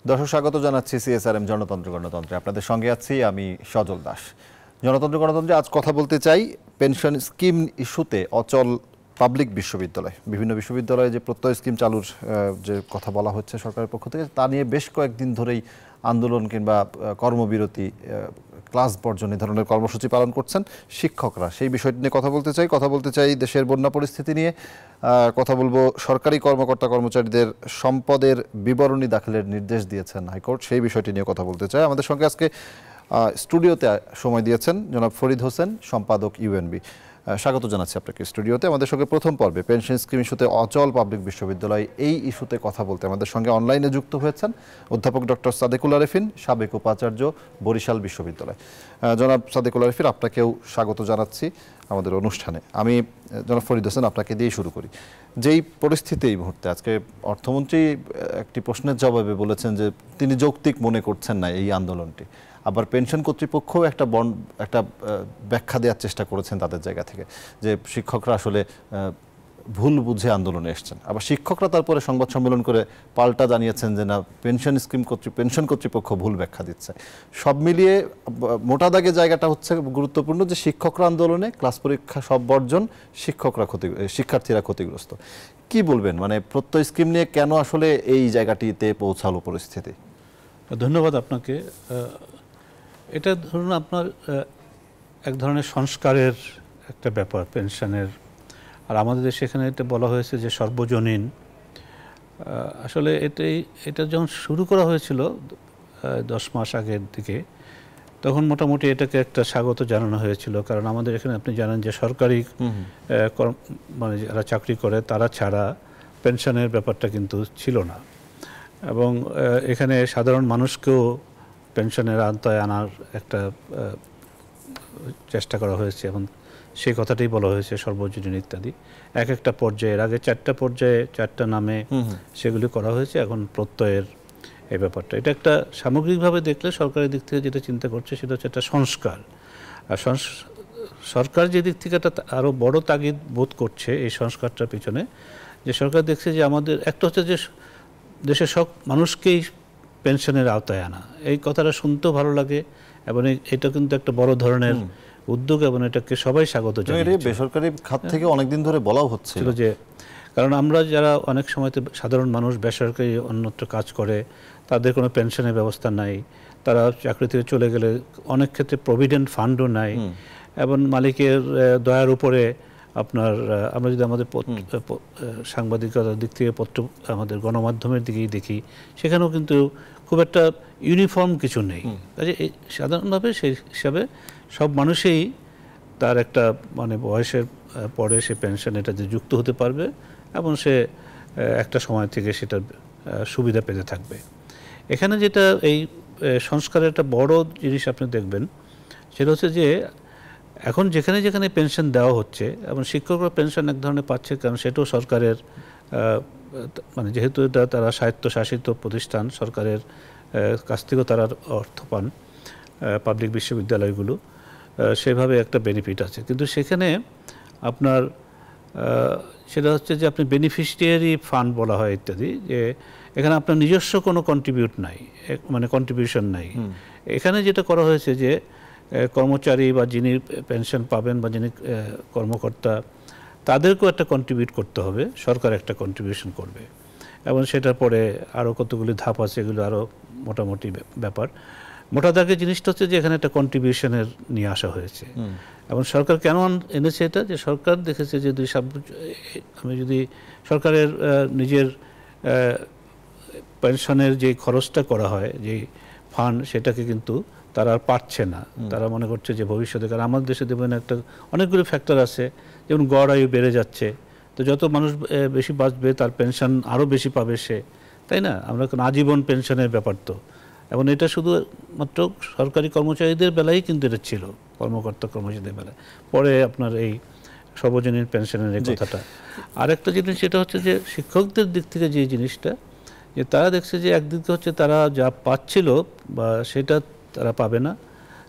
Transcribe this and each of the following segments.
দর্শক স্বাগত জানাচ্ছি সিএসআরএম জনতন্ত্র গণতন্ত্রে। আপনাদের সঙ্গে আছি আমি সজল দাস। জনতন্ত্র গণতন্ত্রে আজ কথা বলতে চাই পেনশন স্কিম ইস্যুতে অচল পাবলিক বিশ্ববিদ্যালয়। বিভিন্ন বিশ্ববিদ্যালয়ে যে প্রত্যয় স্কিম চালুর যে কথা বলা হচ্ছে সরকারের পক্ষ থেকে, তা নিয়ে বেশ কয়েকদিন ধরেই আন্দোলন কিংবা কর্মবিরতি, ক্লাস বর্জন এই ধরনের কর্মসূচি পালন করছেন শিক্ষকরা। সেই বিষয়টি নিয়ে কথা বলতে চাই দেশের বন্যা পরিস্থিতি নিয়ে। কথা বলবো সরকারি কর্মকর্তা কর্মচারীদের সম্পদের বিবরণী দাখিলের নির্দেশ দিয়েছেন হাইকোর্ট, সেই বিষয়টি নিয়ে কথা বলতে চাই। আমাদের সঙ্গে আজকে স্টুডিওতে সময় দিয়েছেন জনাব ফরিদ হোসেন, সম্পাদক ইউএনবি। স্বাগত জানাচ্ছি আপনাকে স্টুডিওতে। আমাদের সঙ্গে প্রথম পর্বে পেনশন স্কিম ইস্যুতে অচল পাবলিক বিশ্ববিদ্যালয়, এই ইস্যুতে কথা বলতে আমাদের সঙ্গে অনলাইনে যুক্ত হয়েছেন অধ্যাপক ডক্টর সাদেকুল আরেফিন, সাবেক উপাচার্য, বরিশাল বিশ্ববিদ্যালয়। জনাব সাদেকুল আরেফিন, আপনাকেও স্বাগত জানাচ্ছি আমাদের অনুষ্ঠানে। আমি জনাব ফরিদ হোসেন আপনাকে দিয়ে শুরু করি। যেই পরিস্থিতি এই মুহূর্তে, আজকে অর্থমন্ত্রী একটি প্রশ্নের জবাবে বলেছেন যে তিনি যৌক্তিক মনে করছেন না এই আন্দোলনটি। আবার পেনশন কর্তৃপক্ষও একটা ব্যাখ্যা দেওয়ার চেষ্টা করেছেন তাদের জায়গা থেকে, যে শিক্ষকরা আসলে ভুল বুঝে আন্দোলনে এসছেন। আবার শিক্ষকরা তারপরে সংবাদ সম্মেলন করে পাল্টা জানিয়েছেন যে না, পেনশন কর্তৃপক্ষ ভুল ব্যাখ্যা দিচ্ছে। সব মিলিয়ে মোটা দাগে জায়গাটা হচ্ছে গুরুত্বপূর্ণ যে শিক্ষকরা আন্দোলনে, ক্লাস পরীক্ষা সব বর্জন, শিক্ষার্থীরা ক্ষতিগ্রস্ত। কি বলবেন, মানে প্রত্যয় স্কিম নিয়ে কেন আসলে এই জায়গাটিতে পৌঁছালো পরিস্থিতি? ধন্যবাদ আপনাকে। এটা ধরুন আপনার এক ধরনের সংস্কারের একটা ব্যাপার পেনশনের, আর আমাদের দেশে এখানে এটা বলা হয়েছে যে সর্বজনীন। আসলে এটা যখন শুরু করা হয়েছিল 10 মাস আগের দিকে, তখন মোটামুটি এটাকে একটা স্বাগত জানানো হয়েছিল। কারণ আমাদের এখানে আপনি জানেন যে সরকারি মানে যারা চাকরি করে তারা ছাড়া পেনশনের ব্যাপারটা কিন্তু ছিল না, এবং এখানে সাধারণ মানুষকেও পেনশনের আওতায় আনার একটা চেষ্টা করা হয়েছে, এবং সেই কথাটাই বলা হয়েছে সর্বজনীন ইত্যাদি। একটা পর্যায়ের আগে 4টা পর্যায়ে 4টা নামে সেগুলি করা হয়েছে। এখন প্রত্যয়ের এই ব্যাপারটা, এটা একটা সামগ্রিকভাবে দেখলে সরকারের দিক থেকে যেটা চিন্তা করছে সেটা হচ্ছে একটা সংস্কার। আর সরকার যে দিক থেকে একটা আরও বড় তাগিদ বোধ করছে এই সংস্কারটার পিছনে, যে সরকার দেখছে যে আমাদের একটা হচ্ছে যে দেশের সব মানুষকেই পেনশনের আওতায় আনা। এই কথাটা শুনতেও ভালো লাগে, এবং এটা কিন্তু একটা বড় ধরনের উদ্যোগ, এবং এটাকে সবাই স্বাগত জানায়। বেসরকারি খাত থেকে অনেকদিন ধরে বলাও হচ্ছিল যে, কারণ আমরা যারা অনেক সময় সাধারণ মানুষ বেসরকারি অন্যত্র কাজ করে, তাদের কোনো পেনশনের ব্যবস্থা নাই, তারা চাকরি থেকে চলে গেলে অনেক ক্ষেত্রে প্রভিডেন্ট ফান্ডও নাই, এবং মালিকের দয়ার উপরে আপনার আমরা যদি আমাদের সাংবাদিকতার দিক থেকে আমাদের গণমাধ্যমের দিকেই দেখি, সেখানেও কিন্তু খুব একটা ইউনিফর্ম কিছু নেই। কাজে সাধারণভাবে সেই হিসাবে সব মানুষই তার একটা মানে বয়সের পরে সে পেনশন এটাতে যুক্ত হতে পারবে, এবং সে একটা সময় থেকে সেটা সুবিধা পেতে থাকবে। এখানে যেটা এই সংস্কারের একটা বড় জিনিস আপনি দেখবেন, সেটা হচ্ছে যে এখন যেখানে যেখানে পেনশন দেওয়া হচ্ছে, এবং শিক্ষকরা পেনশন এক ধরনের পাচ্ছে, কারণ সেটাও সরকারের মানে যেহেতু এটা তারা স্বায়ত্তশাসিত প্রতিষ্ঠান, সরকারের কাছ থেকেও তারা অর্থ পান পাবলিক বিশ্ববিদ্যালয়গুলো, সেভাবে একটা বেনিফিট আছে। কিন্তু সেখানে আপনার সেটা হচ্ছে যে আপনি বেনিফিশিয়ারি ফান্ড বলা হয় ইত্যাদি, যে এখানে আপনার নিজস্ব কোনো মানে কন্ট্রিবিউশন নাই। এখানে যেটা করা হয়েছে যে কর্মচারী বা যিনি পেনশন পাবেন বা যিনি কর্মকর্তা, তাদেরকেও একটা কন্ট্রিবিউট করতে হবে, সরকার একটা কন্ট্রিবিউশন করবে, এবং সেটার পরে আরও কতগুলি ধাপ আছে, এগুলো আরও মোটামুটি ব্যাপার। মোটা দাগে জিনিসটা হচ্ছে যে এখানে একটা কন্ট্রিবিউশনের নিয়ে আসা হয়েছে। এবং সরকার কেন এনেছে এটা, যে সরকার দেখেছে যে আমি যদি সরকারের নিজের পেনশনের যে খরচটা করা হয়, যে ফান্ড, সেটাকে কিন্তু তারা আর পাচ্ছে না। তারা মনে করছে যে ভবিষ্যতে, কারণ আমাদের দেশে দেখবেন একটা অনেকগুলো ফ্যাক্টর আছে, যেমন গড় আয়ু বেড়ে যাচ্ছে, তো যত মানুষ বেশি বাঁচবে তার পেনশন আরও বেশি পাবে সে, তাই না? আমরা কোনো আজীবন পেনশনের ব্যাপার তো, এবং এটা শুধুমাত্র সরকারি কর্মচারীদের বেলায় কিন্তু এটা ছিল, কর্মকর্তা কর্মচারীদের বেলায়। পরে আপনার এই সর্বজনীন পেনশনের এই কথাটা। আরেকটা জিনিস সেটা হচ্ছে যে শিক্ষকদের দিক থেকে যে জিনিসটা, যে তারা দেখছে যে একদিকে হচ্ছে তারা যা পাচ্ছিল বা সেটা তারা পাবে না,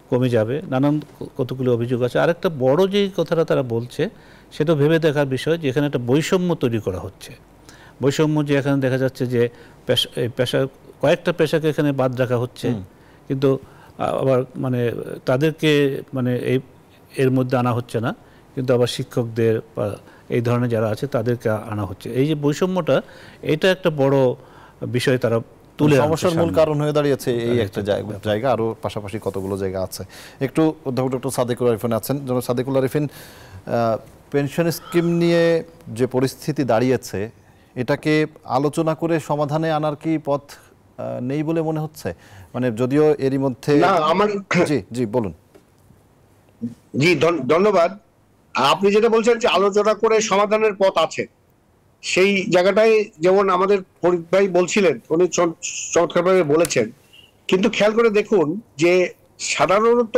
কমে যাবে, নানান কতগুলো অভিযোগ আছে। আরেকটা বড় যেই কথাটা তারা বলছে, সেটা ভেবে দেখার বিষয় যে এখানে একটা বৈষম্য তৈরি করা হচ্ছে। বৈষম্য যে এখানে দেখা যাচ্ছে যে পেশা কয়েকটা পেশাকে এখানে বাদ রাখা হচ্ছে, কিন্তু আবার মানে তাদেরকে মানে এর মধ্যে আনা হচ্ছে না, কিন্তু আবার শিক্ষকদের বা এই ধরনের যারা আছে তাদেরকে আনা হচ্ছে। এই যে বৈষম্যটা, এটা একটা বড় বিষয় তারা তুলে সমস্যার মূল কারণ হয়ে দাঁড়িয়েছে এই একটা জায়গা, আরও পাশাপাশি কতগুলো জায়গা আছে। একটু অধ্যাপক ডক্টর সাদেকুল আরিফিন আছেন। জনাব সাদেকুল আরিফিন, পেনশন স্কিম নিয়ে যে পরিস্থিতি দাঁড়িয়েছে, এটাকে আলোচনা করে সমাধানে আনার কি পথ নেই বলে মনে হচ্ছে? মানে যদিও এরই মধ্যে জি জি বলুন। জি ধন্যবাদ। আপনি যেটা বলছেন যে আলোচনা করে সমাধানের পথ আছে, সেই জায়গাটাই যেমন আমাদের ফরিদ ভাই বলছিলেন, উনি চমৎকারভাবে বলেছেন, কিন্তু খেয়াল করে দেখুন যে সাধারণত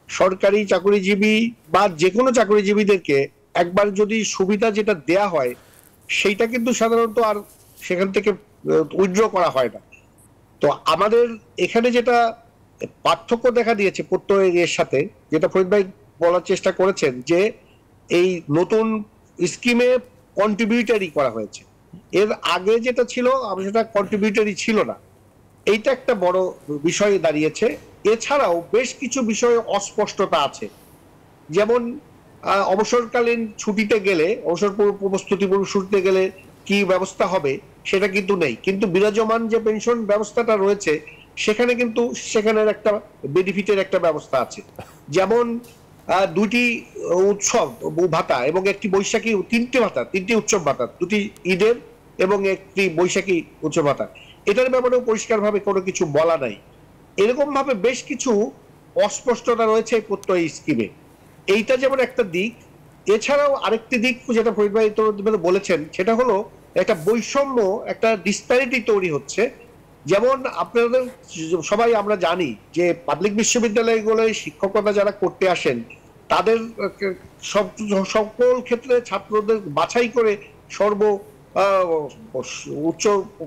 সরকারি চাকরিজীবী বা যে কোনো চাকরিজীবীদেরকে একবার যদি সুবিধা যেটা দেয়া হয়, সেইটা কিন্তু সাধারণত আর সেখান থেকে উইথড্র করা হয় না। তো আমাদের এখানে যেটা পার্থক্য দেখা দিয়েছে প্রত্যয়ের সাথে, যেটা ফরিদ ভাই বলার চেষ্টা করেছেন, যে এই নতুন স্কিমে কন্ট্রিবিউটারি করা হয়েছে। এর আগে যেটা ছিল সেটা কন্ট্রিবিউটারি ছিল না, এইটা একটা বড় বিষয় দাঁড়িয়েছে। এছাড়াও বেশ কিছু বিষয়ে অস্পষ্টতা আছে, যেমন অবসরকালীন ছুটিতে গেলে, অবসর প্রস্তুতি ছুটিতে গেলে কি ব্যবস্থা হবে সেটা কিন্তু নেই, কিন্তু বিরাজমান যে পেনশন ব্যবস্থাটা রয়েছে সেখানে কিন্তু সেখানের একটা বেনিফিটের একটা ব্যবস্থা আছে। যেমন দুটি উৎসব ভাতা এবং একটি বৈশাখী, তিনটি উৎসব ভাতা, দুটি ঈদের এবং একটি বৈশাখী উৎসব ভাতা, এটার ব্যাপারেও পরিষ্কারভাবে কোনো কিছু বলা নাই। এরকম ভাবে বেশ কিছু অস্পষ্টতা রয়েছে এই প্রত্যয় স্কিমে, এইটা যেমন একটা দিক। এছাড়াও আরেকটি দিক যেটা ফরিদ ভাই বলেছেন, সেটা হলো একটা বৈষম্য, একটা ডিসপ্যারিটি তৈরি হচ্ছে। যেমন আপনাদের সবাই আমরা জানি যে পাবলিক বিশ্ববিদ্যালয়গুলোয় শিক্ষকতা যারা করতে আসেন, তাদের সকল ক্ষেত্রে ছাত্রদের বাছাই করে উচ্চ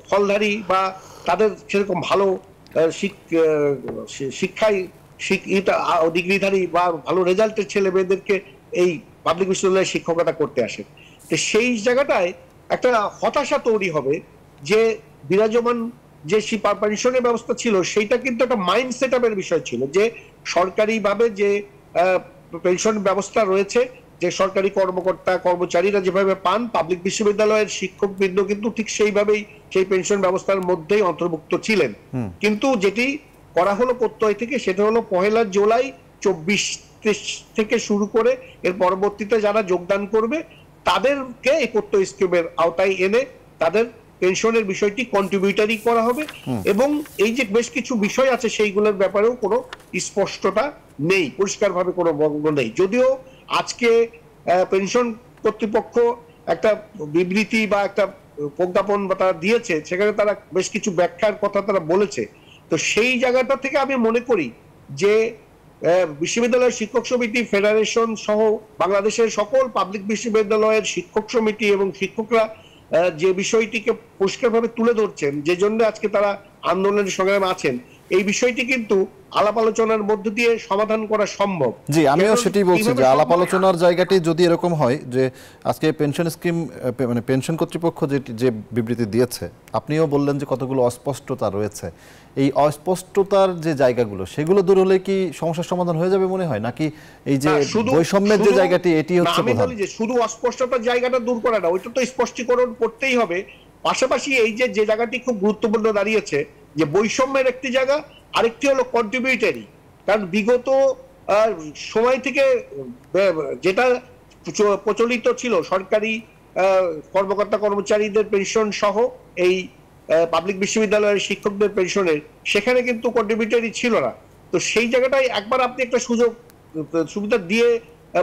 ফলধারী বা তাদের সেরকম ভালো শিক্ষায় ডিগ্রিধারী বা ভালো রেজাল্টের ছেলে মেয়েদেরকে এই পাবলিক বিশ্ববিদ্যালয়ে শিক্ষকতা করতে আসে। তো সেই জায়গাটায় একটা হতাশা তৈরি হবে যে বিরাজমান যে পেনশনের ব্যবস্থা ছিল সেইটা কিন্তু একটা মাইন্ড সেট আপের বিষয় ছিল, যে সরকারিভাবে যে পেনশন ব্যবস্থা রয়েছে, যে সরকারি কর্মকর্তা কর্মচারীরা যেভাবে পান, পাবলিক বিশ্ববিদ্যালয়ের শিক্ষকবৃন্দ কিন্তু ঠিক সেইভাবেই সেই পেনশন ব্যবস্থার মধ্যেই অন্তর্ভুক্ত ছিলেন। কিন্তু যেটি করা হলো প্রত্যয় থেকে, সেটা হলো 1 জুলাই 24 থেকে শুরু করে এর পরবর্তীতে যারা যোগদান করবে তাদেরকে এই প্রত্যয় স্কিমের আওতায় এনে তাদের পেনশনের বিষয়টি কন্ট্রিবিউটারি করা হবে। এবং এই যে বেশ কিছু বিষয় আছে সেইগুলোর ব্যাপারেও কোনো স্পষ্টতা নেই, পরিষ্কারভাবে কোনো বঙ্গ নেই। যদিও আজকে পেনশন কর্তৃপক্ষ একটা বিবৃতি বা একটা প্রজ্ঞাপন তারা দিয়েছে, সেখানে তারা বেশ কিছু ব্যাখ্যার কথা তারা বলেছে। তো সেই জায়গাটা থেকে আমি মনে করি যে বিশ্ববিদ্যালয়ের শিক্ষক সমিতি ফেডারেশন সহ বাংলাদেশের সকল পাবলিক বিশ্ববিদ্যালয়ের শিক্ষক সমিতি এবং শিক্ষকরা যে বিষয়টিকে পরিষ্কারভাবে তুলে ধরছেন, যে জন্য আজকে তারা আন্দোলনের সংগ্রামে আছেন, এই বিষয়টি কিন্তু আলাপ আলোচনার মধ্য দিয়ে সমাধান করা সম্ভব। জি, আমিও সেটাই বলছি যে আলাপ আলোচনার জায়গাটি যদি এরকম হয় যে আজকে পেনশন স্কিম মানে পেনশন কর্তৃপক্ষ যে বিবৃতি দিয়েছে, আপনিও বললেন যে কতগুলো অস্পষ্টতা রয়েছে, এই অস্পষ্টতার যে জায়গাগুলো সেগুলো দূর হলে কি সমস্যার সমাধান হয়ে যাবে মনে হয়, নাকি এই যে বৈষম্যের যে জায়গাটি এটি হচ্ছে আমি বলি যে শুধু অস্পষ্টতার জায়গাটা দূর করা না, ওইটা তো স্পষ্টীকরণ করতেই হবে। পাশাপাশি এই যে জায়গাটি খুব গুরুত্বপূর্ণ দাঁড়িয়েছে, যে বৈষম্যের একটি জায়গা, আরেকটি হলো কন্ট্রিবিউটারি। কারণ বিগত সময় থেকে যেটা প্রচলিত ছিল সরকারি কর্মকর্তা কর্মচারীদের পেনশন সহ এই পাবলিক বিশ্ববিদ্যালয়ের শিক্ষকদের পেনশনের, সেখানে কিন্তু কন্ট্রিবিউটারি ছিল না। তো সেই জায়গাটাই একবার আপনি একটা সুবিধা দিয়ে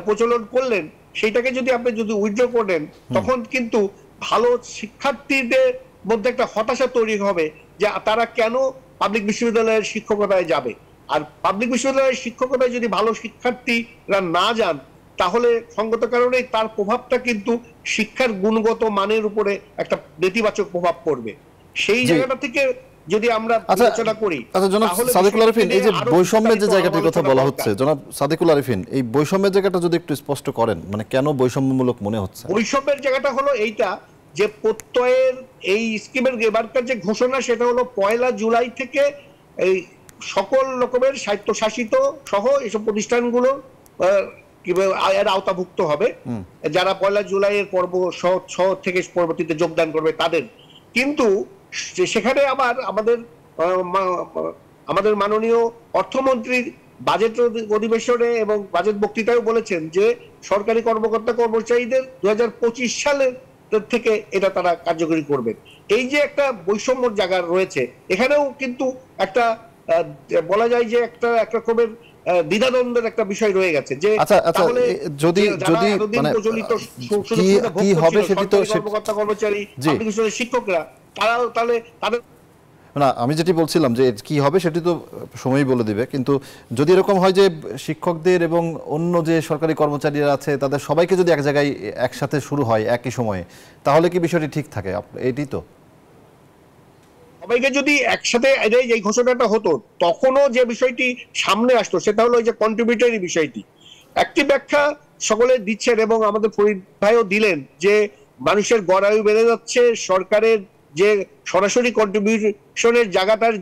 প্রচলন করলেন, সেইটাকে যদি আপনি উইথড্র করেন, তখন কিন্তু ভালো শিক্ষার্থীদের মধ্যে একটা হতাশা তৈরি হবে যে তারা কেন পাবলিক বিশ্ববিদ্যালয়ের শিক্ষকতায় যাবে। আর পাবলিক বিশ্ববিদ্যালয়ের শিক্ষকতায় যদি ভালো শিক্ষার্থীরা না যান, তাহলে সঙ্গত কারণে তার প্রভাবটা কিন্তু শিক্ষার গুণগত মানের উপরে একটা নেতিবাচক প্রভাব পড়বে। সেই জায়গাটা থেকে যদি আমরা আলোচনা করি, জনাব সাদেকুল আরিফিন, এই যে বৈষম্যের যে জায়গাটির কথা বলা হচ্ছে, জনাব সাদেকুল আরিফিন, এই বৈষম্যের জায়গাটা যদি একটু স্পষ্ট করেন, মানে কেন বৈষম্যমূলক মনে হচ্ছে? বৈষম্যের জায়গাটা হলো এইটা যে প্রত্যয়ের এই স্কিমের এবারকার যে ঘোষণা সেটা হলো 1 জুলাই থেকে এই সকল রকমের স্বায়ত্তশাসিত সহ এসব প্রতিষ্ঠানগুলো এর আওতাভুক্ত হবে, যারা 1 জুলাইয়ের পর্ব থেকে পরবর্তীতে যোগদান করবে তাদের। কিন্তু সেখানে আবার আমাদের মাননীয় অর্থমন্ত্রী বাজেট অধিবেশনে এবং বাজেট বক্তৃতায় বলেছেন যে সরকারি কর্মকর্তা কর্মচারীদের 2025 সালের থেকে এটা তারা কার্যকরী করবেন। এই যে একটা বৈষম্যর জায়গা রয়েছে, এখানেও কিন্তু একটা বলা যায় যে একটা রকমের দ্বিধাদ্বন্দ্বের একটা বিষয় রয়ে গেছে যে তাহলে যদি মানে কি হবে সেটি তো কর্মকর্তা কর্মচারী শিক্ষকরা তারাও তাহলে তাদের না, আমি যেটি বলছিলাম যে কি হবে সেটি তো সময়ই বলে দিবে, কিন্তু যদি এরকম হয় যে শিক্ষকদের এবং অন্য যে সরকারি কর্মচারীরা আছে তাদের সবাইকে যদি এক জায়গায় একসাথে শুরু হয় একই সময়ে, তাহলে কি বিষয়টি ঠিক থাকে? এটি তো সবাইকে যদি একসাথে এই ঘোষণাটা হতো তখনও যে বিষয়টি সামনে আসতো সেটা হলো যে কন্ট্রিবিউটরি বিষয়টি। একটি ব্যাখ্যা সকলে দিচ্ছেন এবং আমাদের ফরিদ ভাইও দিলেন যে মানুষের গড় আয়ু বেড়ে যাচ্ছে, সরকারের যে সরাসরি কন্ট্রিবিউশনের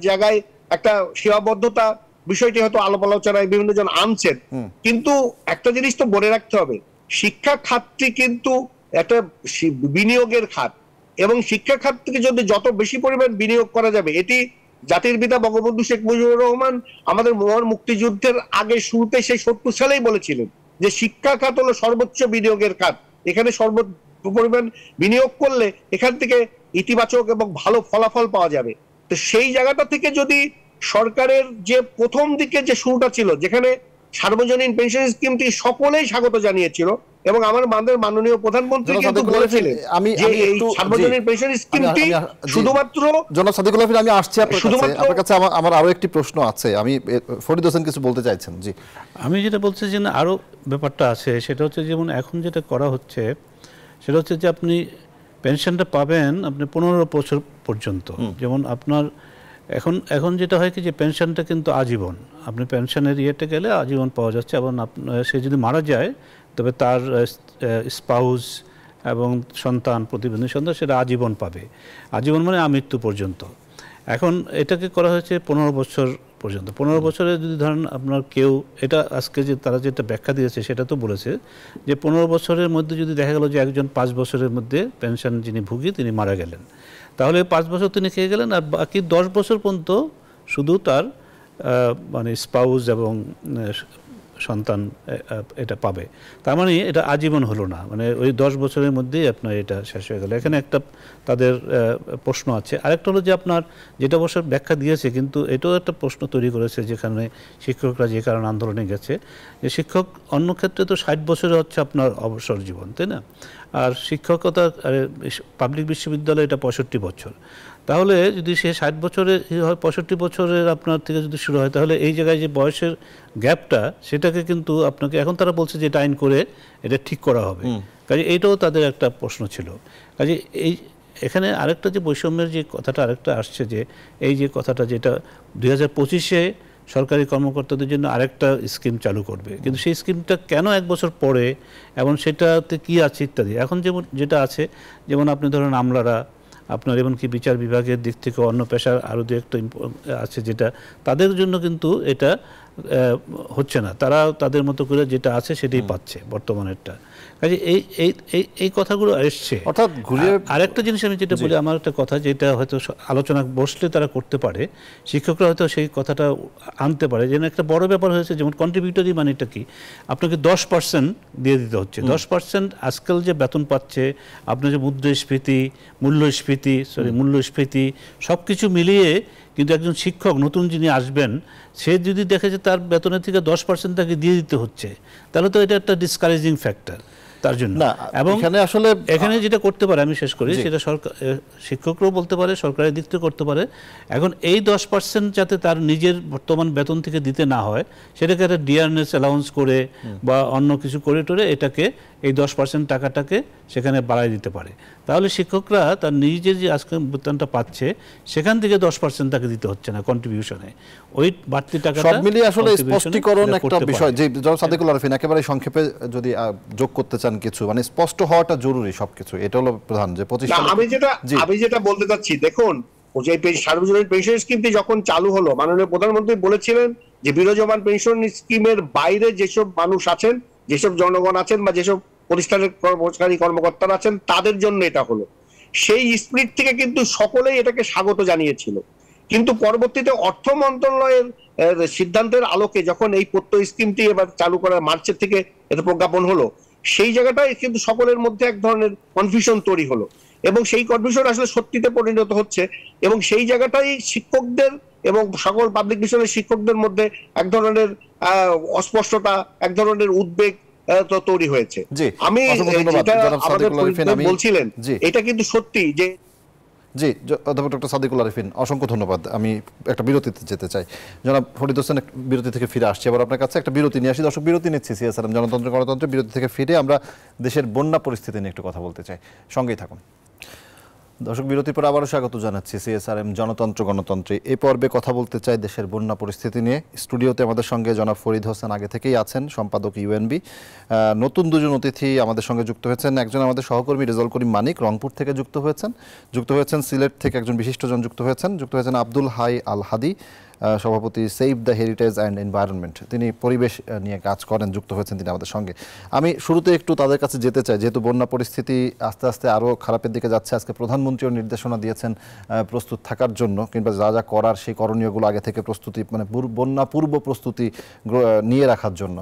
জায়গায় একটা সীমাবদ্ধতা বিষয়টি হয়তো আলাপ আলোচনায় বিভিন্ন জন আনছেন। কিন্তু একটা জিনিস তো মনে রাখতে হবে, শিক্ষা খাতটি কিন্তু একটা বিনিয়োগের খাত এবং শিক্ষা খাত থেকে যদি যত বেশি পরিমাণ বিনিয়োগ করা যাবে, এটি জাতির পিতা বঙ্গবন্ধু শেখ মুজিবুর রহমান আমাদের মহান মুক্তিযুদ্ধের আগে শুরুতে সেই 70 সালেই বলেছিলেন যে শিক্ষা খাত হলো সর্বোচ্চ বিনিয়োগের খাত। এখানে সর্বোচ্চ পরিমাণ বিনিয়োগ করলে এখান থেকে ইতিবাচক এবং ভালো ফলাফল পাওয়া যাবে। তো সেই জায়গাটা থেকে যদি সরকারের যে প্রথম দিকে যে শুরুটা ছিল, যেখানে সার্বজনীন পেনশন স্কিমটি সকলেই স্বাগত জানিয়েছিল এবং আমাদের মাননীয় প্রধানমন্ত্রী কিন্তু বলেছিলেন যে এই সার্বজনীন পেনশন স্কিমটি শুধুমাত্র জনাব সাদিকুল হাফিজ, আমি আসছি আপনার কাছে। আমার আরো একটি প্রশ্ন আছে, আমি ফরিদ হোসেন কিছু বলতে চাইছেন। জি, আমি যেটা বলছি যে আরো ব্যাপারটা আছে, সেটা হচ্ছে যেমন এখন যেটা করা হচ্ছে সেটা হচ্ছে যে আপনি পেনশনটা পাবেন আপনি 15 বছর পর্যন্ত। যেমন আপনার এখন যেটা হয় কি যে পেনশনটা কিন্তু আজীবন, আপনি পেনশনের ইয়েতে গেলে আজীবন পাওয়া যাচ্ছে এবং সে যদি মারা যায় তবে তার স্পাউস এবং সন্তান, প্রতিবন্ধী সন্তান সেটা আজীবন পাবে। আজীবন মানে আমৃত্যু পর্যন্ত। এখন এটাকে করা হয়েছে 15 বছর পর্যন্ত। 15 বছরে যদি ধরেন আপনার কেউ, এটা আজকে যে তারা যেটা ব্যাখ্যা দিয়েছে সেটা তো বলেছে যে 15 বছরের মধ্যে যদি দেখা গেল যে একজন 5 বছরের মধ্যে পেনশন যিনি ভুগি তিনি মারা গেলেন, তাহলে 5 বছর তিনি খেয়ে গেলেন আর বাকি 10 বছর পর্যন্ত শুধু তার মানে স্পাউস এবং সন্তান এটা পাবে। তার মানে এটা আজীবন হলো না, মানে ওই 10 বছরের মধ্যেই আপনার এটা শেষ হয়ে গেল। এখানে একটা তাদের প্রশ্ন আছে। আরেকটা হলো যে আপনার যেটা অবশ্য ব্যাখ্যা দিয়েছে, কিন্তু এটাও একটা প্রশ্ন তৈরি করেছে যেখানে শিক্ষকরা যে কারণে আন্দোলনে গেছে, যে শিক্ষক অন্য ক্ষেত্রে তো 60 বছরে হচ্ছে আপনার অবসর জীবন, তাই না? আর শিক্ষকতা পাবলিক বিশ্ববিদ্যালয়ে এটা 65 বছর। তাহলে যদি সে 60 বছরে হয়, 65 বছরের আপনার থেকে যদি শুরু হয়, তাহলে এই জায়গায় যে বয়সের গ্যাপটা সেটাকে কিন্তু আপনাকে এখন তারা বলছে যে এটা আইন করে এটা ঠিক করা হবে। কাজে এইটাও তাদের একটা প্রশ্ন ছিল। কাজে এখানে আরেকটা যে বৈষম্যের যে কথাটা আরেকটা আসছে, যে এই যে কথাটা যেটা 2025-এ সরকারি কর্মকর্তাদের জন্য আরেকটা স্কিম চালু করবে, কিন্তু সেই স্কিমটা কেন 1 বছর পরে এবং সেটাতে কি আছে ইত্যাদি। এখন যেমন যেটা আছে, যেমন আপনি ধরেন আমলারা, আপনার এমনকি বিচার বিভাগের দিক থেকে অন্য পেশার আরও দু একটা আছে যেটা তাদের জন্য কিন্তু এটা হচ্ছে না, তারা তাদের মতো করে যেটা আছে সেটাই পাচ্ছে বর্তমানেরটা। কাজে এই কথাগুলো এসছে। অর্থাৎ আরেকটা জিনিস আমি যেটা বলি, আমার একটা কথা যেটা হয়তো আলোচনা বসলে তারা করতে পারে, শিক্ষকরা হয়তো সেই কথাটা আনতে পারে, যেন একটা বড় ব্যাপার হয়েছে যেমন কন্ট্রিবিউটরি মানিটা কি, আপনাকে 10% দিয়ে দিতে হচ্ছে। 10% আজকাল যে বেতন পাচ্ছে, আপনার যে মূল্যস্ফীতি সব কিছু মিলিয়ে কিন্তু একজন শিক্ষক নতুন যিনি আসবেন সে যদি দেখে যে তার বেতনের থেকে 10% তাকে দিয়ে দিতে হচ্ছে, তাহলে তো এটা একটা ডিসকারেজিং ফ্যাক্টর তার জন্য। এবং এখানে যেটা করতে পারে, আমি শেষ করি, সেটা সরকার শিক্ষকরাও বলতে পারে, সরকারের দিক থেকে করতে পারে। এখন এই 10% যাতে তার নিজের বর্তমান বেতন থেকে দিতে না হয়, সেটাকে একটা ডিয়ারনেস অ্যালাউন্স করে বা অন্য কিছু করে টোরে এটাকে এই 10% টাকাটাকে সেখানে বাড়াই দিতে পারে। তাহলে শিক্ষকরা তার নিজের যে আজকে বেতনটা পাচ্ছে সেখান থেকে 10% তাকে দিতে হচ্ছে না কন্ট্রিবিউশনে, ওই বাড়তি টাকাটা। সব মিলিয়ে আসলে স্পষ্টীকরণ একটা বিষয় যে সাদিকুল আরফিন একেবারে সংক্ষেপে যদি যোগ করতে চান রিপাবলিকান কিছু, মানে স্পষ্ট হওয়াটা জরুরি সবকিছু, এটা হলো প্রধান যে 25 না, সালে। আমি যেটা বলতে চাচ্ছি, দেখুন ওই যে সার্বজনীন পেনশন স্কিমটি যখন চালু হলো, মাননীয় প্রধানমন্ত্রী বলেছিলেন যে বিরাজমান পেনশন স্কিমের বাইরে যেসব মানুষ আছেন, যেসব জনগণ আছেন বা যেসব প্রতিষ্ঠানের কর্মচারী কর্মকর্তারা আছেন তাদের জন্য এটা হলো। সেই স্পিরিট থেকে কিন্তু সকলেই এটাকে স্বাগত জানিয়েছিল। কিন্তু পরবর্তীতে অর্থ মন্ত্রণালয়ের সিদ্ধান্তের আলোকে যখন এই প্রত্যয় স্কিমটি এবার চালু করার মার্চের থেকে এটা প্রজ্ঞাপন হলো, সেই জায়গাটায় কিন্তু সকলের মধ্যে এক ধরনের কনফিউশন তৈরি হলো, এবং সেই কনফিউশন আসলে সত্যিতে পরিণত হচ্ছে, এবং সেই জায়গাটাই শিক্ষকদের এবং সকল পাবলিক মিশনের শিক্ষকদের মধ্যে এক ধরনের অস্পষ্টতা, এক ধরনের উদ্বেগ তৈরি হয়েছে। আমি যেটা আমাদের বলছিলেন এটা কিন্তু সত্যি যে জি, অধ্যাপক ডক্টর সাদিকুল আরিফিন, অসংখ্য ধন্যবাদ। আমি একটা বিরতিতে যেতে চাই। জনাব ফরিদ হোসেন, বিরতি থেকে ফিরে আসছি আবার আপনার কাছে। একটা বিরতি নিয়ে আসি। দর্শক, বিরতি নিচ্ছি সিএসআরএম জনতন্ত্র গণতন্ত্র। বিরতি থেকে ফিরে আমরা দেশের বন্যা পরিস্থিতি নিয়ে একটু কথা বলতে চাই, সঙ্গেই থাকুন। দর্শক, বিরতির পর আবারও স্বাগত জানাচ্ছি সিএসআরএম জনতন্ত্র গণতন্ত্রে। এই পর্বে কথা বলতে চাই দেশের বন্যা পরিস্থিতি নিয়ে। স্টুডিওতে আমাদের সঙ্গে জনাব ফরিদ হোসেন আগে থেকেই আছেন, সম্পাদক ইউএনবি। নতুন দুজন অতিথি আমাদের সঙ্গে যুক্ত হয়েছেন। একজন আমাদের সহকর্মী রেজাউল করিম মানিক, রংপুর থেকে যুক্ত হয়েছেন। সিলেট থেকে একজন বিশিষ্টজন যুক্ত হয়েছেন আব্দুল হাই আল হাদি, সভাপতি save the heritage and environment, তিনি পরিবেশ নিয়ে কাজ করেন, যুক্ত হয়েছেন তিনি আমাদের সঙ্গে। আমি শুরুতে একটু তাদের কাছে যেতে চাই, যেহেতু বন্যা পরিস্থিতি আস্তে আস্তে আরও খারাপের দিকে যাচ্ছে। আজকে প্রধানমন্ত্রীও নির্দেশনা দিয়েছেন প্রস্তুত থাকার জন্য, কিংবা যা যা করার সেই করণীয়গুলো আগে থেকে প্রস্তুতি, মানে বন্যা পূর্ব প্রস্তুতি নিয়ে রাখার জন্য।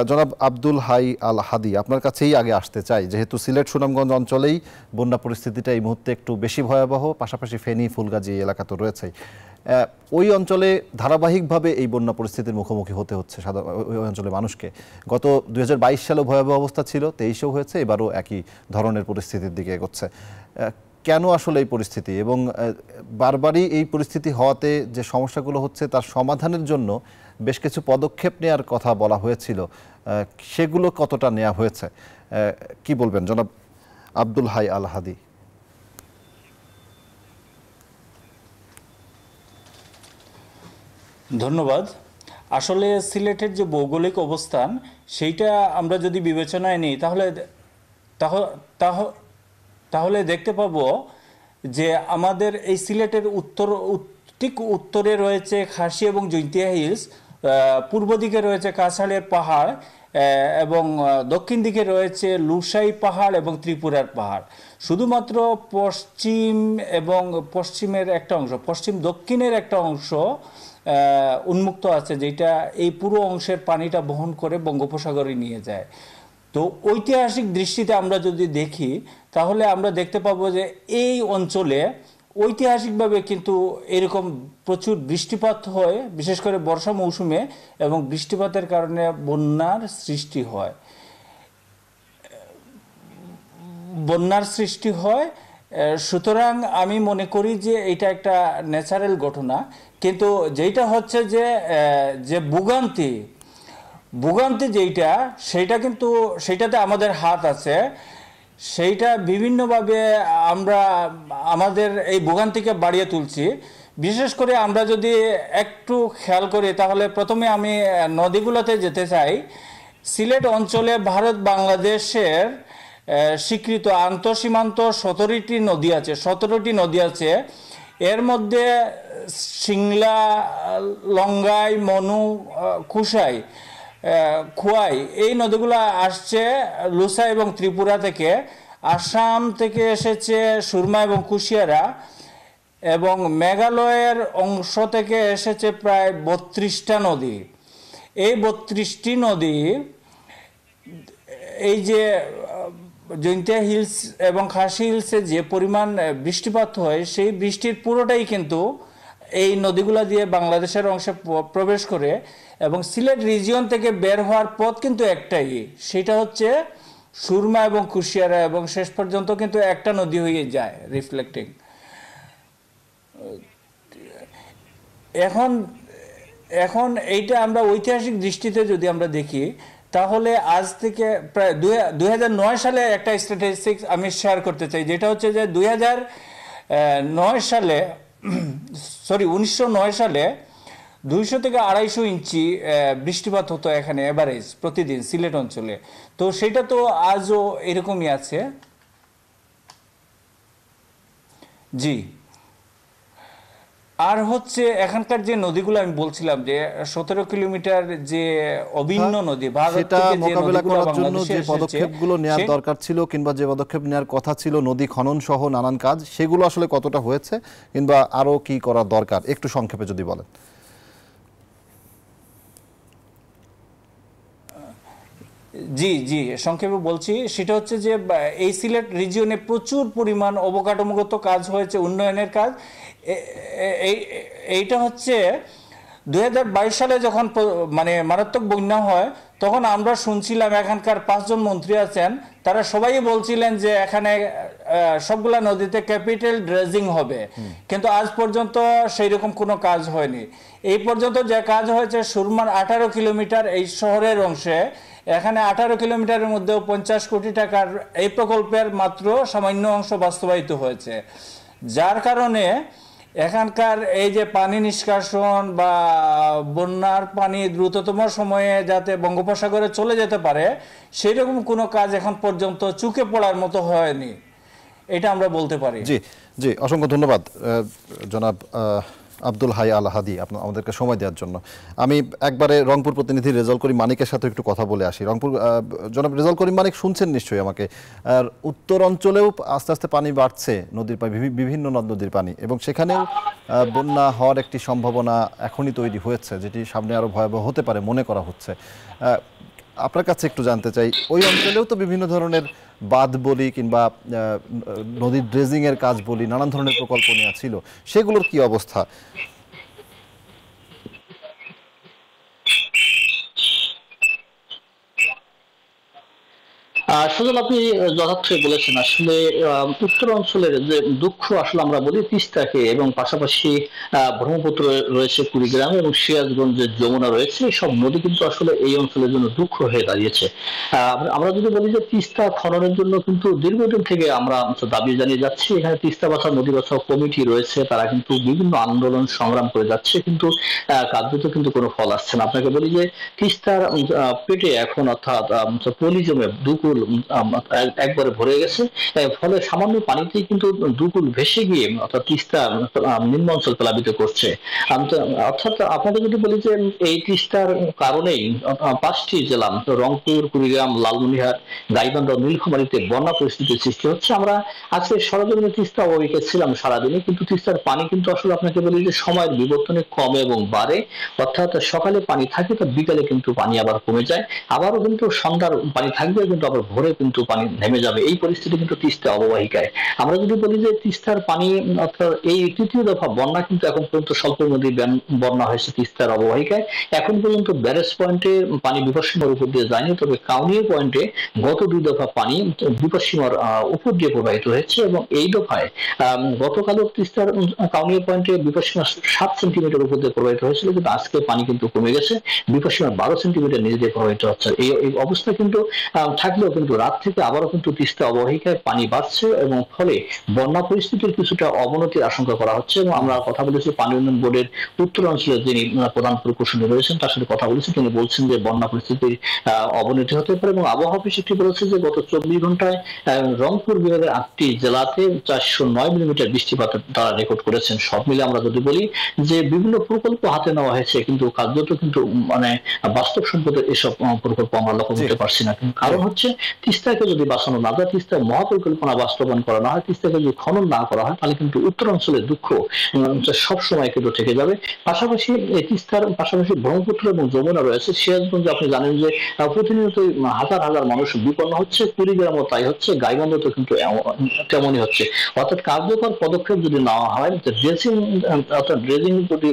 জনাব আব্দুল হাই আল হাদি, আপনার কাছেই আগে আসতে চাই, যেহেতু সিলেট সুনামগঞ্জ অঞ্চলেই বন্যা পরিস্থিতিটা এই মুহূর্তে একটু বেশি ভয়াবহ, পাশাপাশি ফেনী ফুলগাজী এলাকা তো রয়েছেই। ওই অঞ্চলে ধারাবাহিকভাবে এই বন্যা পরিস্থিতির মুখোমুখি হতে হচ্ছে ওই অঞ্চলের মানুষকে। গত 2022 সালেও ভয়াবহ অবস্থা ছিল, 23-এও হয়েছে, এবারও একই ধরনের পরিস্থিতির দিকে এগোচ্ছে। কেন আসলে এই পরিস্থিতি, এবং বারবারই এই পরিস্থিতি হওয়াতে যে সমস্যাগুলো হচ্ছে তার সমাধানের জন্য বেশ কিছু পদক্ষেপ নেওয়ার কথা বলা হয়েছিল, সেগুলো কতটা নেওয়া হয়েছে, কি বলবেন জনাব আব্দুল হাই আল হাদি? ধন্যবাদ। আসলে সিলেটের যে ভৌগোলিক অবস্থান সেইটা আমরা যদি বিবেচনায় নিই তাহলে দেখতে পাবো যে আমাদের এই সিলেটের ঠিক উত্তরে রয়েছে খাসি এবং জৈন্তিয়া হিলস, পূর্ব দিকে রয়েছে কাছাড়ের পাহাড়, এবং দক্ষিণ দিকে রয়েছে লুসাই পাহাড় এবং ত্রিপুরার পাহাড়। শুধুমাত্র পশ্চিমের একটা অংশ, পশ্চিম দক্ষিণের একটা অংশ উন্মুক্ত আছে, যেটা এই পুরো অংশের পানিটা বহন করে বঙ্গোপসাগরে নিয়ে যায়। তো ঐতিহাসিক দৃষ্টিতে আমরা যদি দেখি তাহলে আমরা দেখতে পাবো যে এই অঞ্চলে ঐতিহাসিকভাবে কিন্তু এরকম প্রচুর বৃষ্টিপাত হয়, বিশেষ করে বর্ষা মৌসুমে, এবং বৃষ্টিপাতের কারণে বন্যার সৃষ্টি হয়। সুতরাং আমি মনে করি যে এটা একটা ন্যাচারাল ঘটনা। কিন্তু যেটা হচ্ছে যে ভোগান্তি সেইটাতে আমাদের হাত আছে। সেইটা বিভিন্নভাবে আমরা আমাদের এই ভোগান্তিকে বাড়িয়ে তুলছি। বিশেষ করে আমরা যদি একটু খেয়াল করি তাহলে প্রথমে আমি নদীগুলোতে যেতে চাই। সিলেট অঞ্চলে ভারত বাংলাদেশের স্বীকৃত আন্তঃসীমান্ত 17টি নদী আছে। এর মধ্যে সিংলা, লঙ্গাই, মনু, খোয়াই এই নদীগুলো আসছে লুসা এবং ত্রিপুরা থেকে। আসাম থেকে এসেছে সুরমা এবং কুশিয়ারা, এবং মেঘালয়ের অংশ থেকে এসেছে প্রায় 32টা নদী। এই 32টি নদী, এই যে জৈন্তিয়া হিলস এবং খাসি হিলসে যে পরিমাণ বৃষ্টিপাত হয়, সেই বৃষ্টির পুরোটাই কিন্তু এই নদীগুলা দিয়ে বাংলাদেশের অংশে প্রবেশ করে, এবং সিলেট রিজিয়ন থেকে বের হওয়ার পথ কিন্তু একটাই, সেটা হচ্ছে সুরমা এবং কুশিয়ারা, এবং শেষ পর্যন্ত কিন্তু একটা নদী হয়ে যায় রিফ্লেক্টিং। এখন এইটা আমরা ঐতিহাসিক দৃষ্টিতে যদি আমরা দেখি তাহলে আজ থেকে প্রায় 2009 সালে একটা স্ট্যাটিস্টিক্স আমি শেয়ার করতে চাই, যেটা হচ্ছে যে 1909 সালে 200 থেকে 250 ইঞ্চি বৃষ্টিপাত হতো এখানে এভারেজ প্রতিদিন সিলেট অঞ্চলে। তো সেটা তো আজও এরকমই আছে। জি, আর হচ্ছে এখানকার যে নদীগুলো আমি বলছিলাম যে 17 কিলোমিটার যে অভিন্ন নদী, ভারত সেটা থেকে যে মোকাবেলা নদীগুলো করার জন্য বাংলাদেশে যে এসেছে, পদক্ষেপগুলো নেওয়ার দরকার ছিল কিংবা যে পদক্ষেপ নেওয়ার কথা ছিল, নদী খনন সহ নানান কাজ, সেগুলো আসলে কতটা হয়েছে কিংবা আরো কি করা দরকার একটু সংক্ষেপে যদি বলেন। জি জি, সংক্ষেপে বলছি। সেটা হচ্ছে যে এই সিলেট রিজিয়নে প্রচুর পরিমাণ অবকাঠামোগত কাজ হয়েছে, উন্নয়নের কাজ। এইটা হচ্ছে 2022 সালে যখন মানে মারাত্মক বন্যা হয়, তখন আমরা শুনছিলাম এখানকার 5 জন মন্ত্রী আছেন, তারা সবাই বলছিলেন যে এখানে সবগুলা নদীতে ক্যাপিটাল ড্রেজিং হবে, কিন্তু আজ পর্যন্ত সেই রকম কোনো কাজ হয়নি। এই পর্যন্ত যে কাজ হয়েছে সুরমার 18 কিলোমিটার এই শহরের অংশে, এখানে 18 কিলোমিটারের মধ্যেও 50 কোটি টাকার এই প্রকল্পের মাত্র সামান্য অংশ বাস্তবায়িত হয়েছে, যার কারণে এখানকার এই যে পানি নিষ্কাশন বা বন্যার পানি দ্রুততম সময়ে যাতে বঙ্গোপসাগরে চলে যেতে পারে সেই রকম কোনো কাজ এখন পর্যন্ত চুকে পড়ার মতো হয়নি, এটা আমরা বলতে পারি। জি জি, অসংখ্য ধন্যবাদ জনাব আব্দুল হাই আল হাদি আমাদেরকে সময় দেওয়ার জন্য। আমি একবারে রংপুর প্রতিনিধি রেজাউল করিম মানিকের সাথে একটু কথা বলে আসি। রংপুর জনাব রেজাউল করিম মানিক, শুনছেন নিশ্চয়ই আমাকে। আর উত্তর অঞ্চলেও আস্তে আস্তে পানি বাড়ছে, নদীর পানি, বিভিন্ন নদ নদীর পানি, এবং সেখানেও বন্যা হওয়ার একটি সম্ভাবনা এখনই তৈরি হয়েছে, যেটি সামনে আরও ভয়াবহ হতে পারে মনে করা হচ্ছে। আপনার কাছে একটু জানতে চাই, ওই অঞ্চলেও তো বিভিন্ন ধরনের বাঁধ বলি কিংবা নদীর ড্রেজিংয়ের কাজ বলি, নানান ধরনের প্রকল্প নেওয়া ছিল, সেগুলোর কি অবস্থা? সুজন, আপনি যথার্থই বলেছেন। আসলে উত্তর অঞ্চলের যে দুঃখ আসলে আমরা বলি তিস্তাকে, এবং পাশাপাশি ব্রহ্মপুত্র রয়েছে কুড়িগ্রামে এবং সিরাজগঞ্জের যমুনা রয়েছে, সব নদী কিন্তু আসলে এই অঞ্চলের জন্য দুঃখ হয়ে দাঁড়িয়েছে। আমরা যদি বলি যে তিস্তা খননের জন্য কিন্তু দীর্ঘদিন থেকে আমরা দাবি জানিয়ে যাচ্ছি। এখানে তিস্তা বাঁচাও নদী বাঁচাও কমিটি রয়েছে, তারা কিন্তু বিভিন্ন আন্দোলন সংগ্রাম করে যাচ্ছে, কিন্তু কার্যত কিন্তু কোনো ফল আসছে না। আপনাকে বলি যে তিস্তার পেটে এখন অর্থাৎ পলি জমে দুকুল একবারে ভরে গেছে, ফলে সামান্য পানিতেই কিন্তু দুকুল ভেসে গিয়ে অর্থাৎ তিস্তা নিম্ন অঞ্চল প্লাবিত করছে। অর্থাৎ আপনাকে যদি বলি যে এই তিস্তার কারণেই 5টি জেলা রংপুর, কুড়িগ্রাম, লালমনিরহাট, গাইবান্ধা, নীলফামারীতে বন্যা পরিস্থিতির সৃষ্টি হচ্ছে। আমরা আজকে সরজমিনে তিস্তা অববাহিকায় ছিলাম সারাদিনে, কিন্তু তিস্তার পানি কিন্তু আসলে আপনাকে বলি যে সময়ের বিবর্তনে কমে এবং বাড়ে। অর্থাৎ সকালে পানি থাকে, তো বিকালে কিন্তু পানি আবার কমে যায়, আবারও কিন্তু সন্ধ্যার পানি থাকবে, কিন্তু আবার ভোরে কিন্তু পানি নেমে যাবে। এই পরিস্থিতি কিন্তু তিস্তা অববাহিকায়। আমরা যদি বলি যে তিস্তার পানি অর্থাৎ এই তৃতীয় দফা বন্যা কিন্তু এখন পর্যন্ত স্বল্প নদী বন্যা হয়েছে তিস্তার অববাহিকায়। এখন পর্যন্ত ব্যারেজ পয়েন্টে পানি বিপদসীমার উপর দিয়ে যায়নি, তবে কাউনিয়া পয়েন্টে গত 2 দফা পানি বিপদসীমার উপর দিয়ে প্রবাহিত হয়েছে, এবং এই দফায় গতকালও তিস্তার কাউনিয়া পয়েন্টে বিপদসীমা 7 সেন্টিমিটার উপর দিয়ে প্রবাহিত হয়েছিল, কিন্তু আজকে পানি কিন্তু কমে গেছে, বিপদসীমা 12 সেন্টিমিটার নিচে দিয়ে প্রবাহিত হচ্ছে। এই অবস্থা কিন্তু থাকলেও কিন্তু রাত থেকে আবারও কিন্তু তিস্তা অববাহিকায় পানি বাড়ছে, এবং ফলে বন্যা পরিস্থিতির কিছুটা অবনতির আশঙ্কা করা হচ্ছে। এবং আমরা কথা বলেছি পানি উন্নয়ন বোর্ডের উত্তর অঞ্চলের যিনি প্রধান প্রকৌশলী রয়েছেন, তার সাথে কথা বলেছি। তিনি বলছেন যে বন্যা পরিস্থিতির অবনতি হতে পারে, এবং আবহাওয়া অফিস এটি বলেছে যে গত 24 ঘন্টায় রংপুর বিভাগের 8টি জেলাতে 409 মিলিমিটার বৃষ্টিপাত তারা রেকর্ড করেছেন। সব মিলে আমরা যদি বলি যে বিভিন্ন প্রকল্প হাতে নেওয়া হয়েছে, কিন্তু কার্যত কিন্তু মানে বাস্তব সম্পদের এসব প্রকল্প আমরা লক্ষ্য করতে পারছি না। কারণ হচ্ছে তিস্তাকে যদি বাঁচানো না যায়, তিস্তার মহাপরিকল্পনা বাস্তবায়ন করা না হয়, তিস্তাকে যদি খনন না করা হয়, তাহলে কিন্তু উত্তর অঞ্চলের দুঃখ সব সময় কিন্তু থেকে যাবে। পাশাপাশি তিস্তার পাশাপাশি ব্রহ্মপুত্র এবং যমুনা রয়েছে। সিরাজগঞ্জে আপনি জানেন যে প্রতিনিয়ত হাজার হাজার মানুষ বিপন্ন হচ্ছে, কুড়িগ্রামও তাই হচ্ছে, গাইবান্ধা তো কিন্তু তেমনই হচ্ছে। অর্থাৎ কার্যকর পদক্ষেপ যদি নেওয়া হয়, ড্রেজিং যদি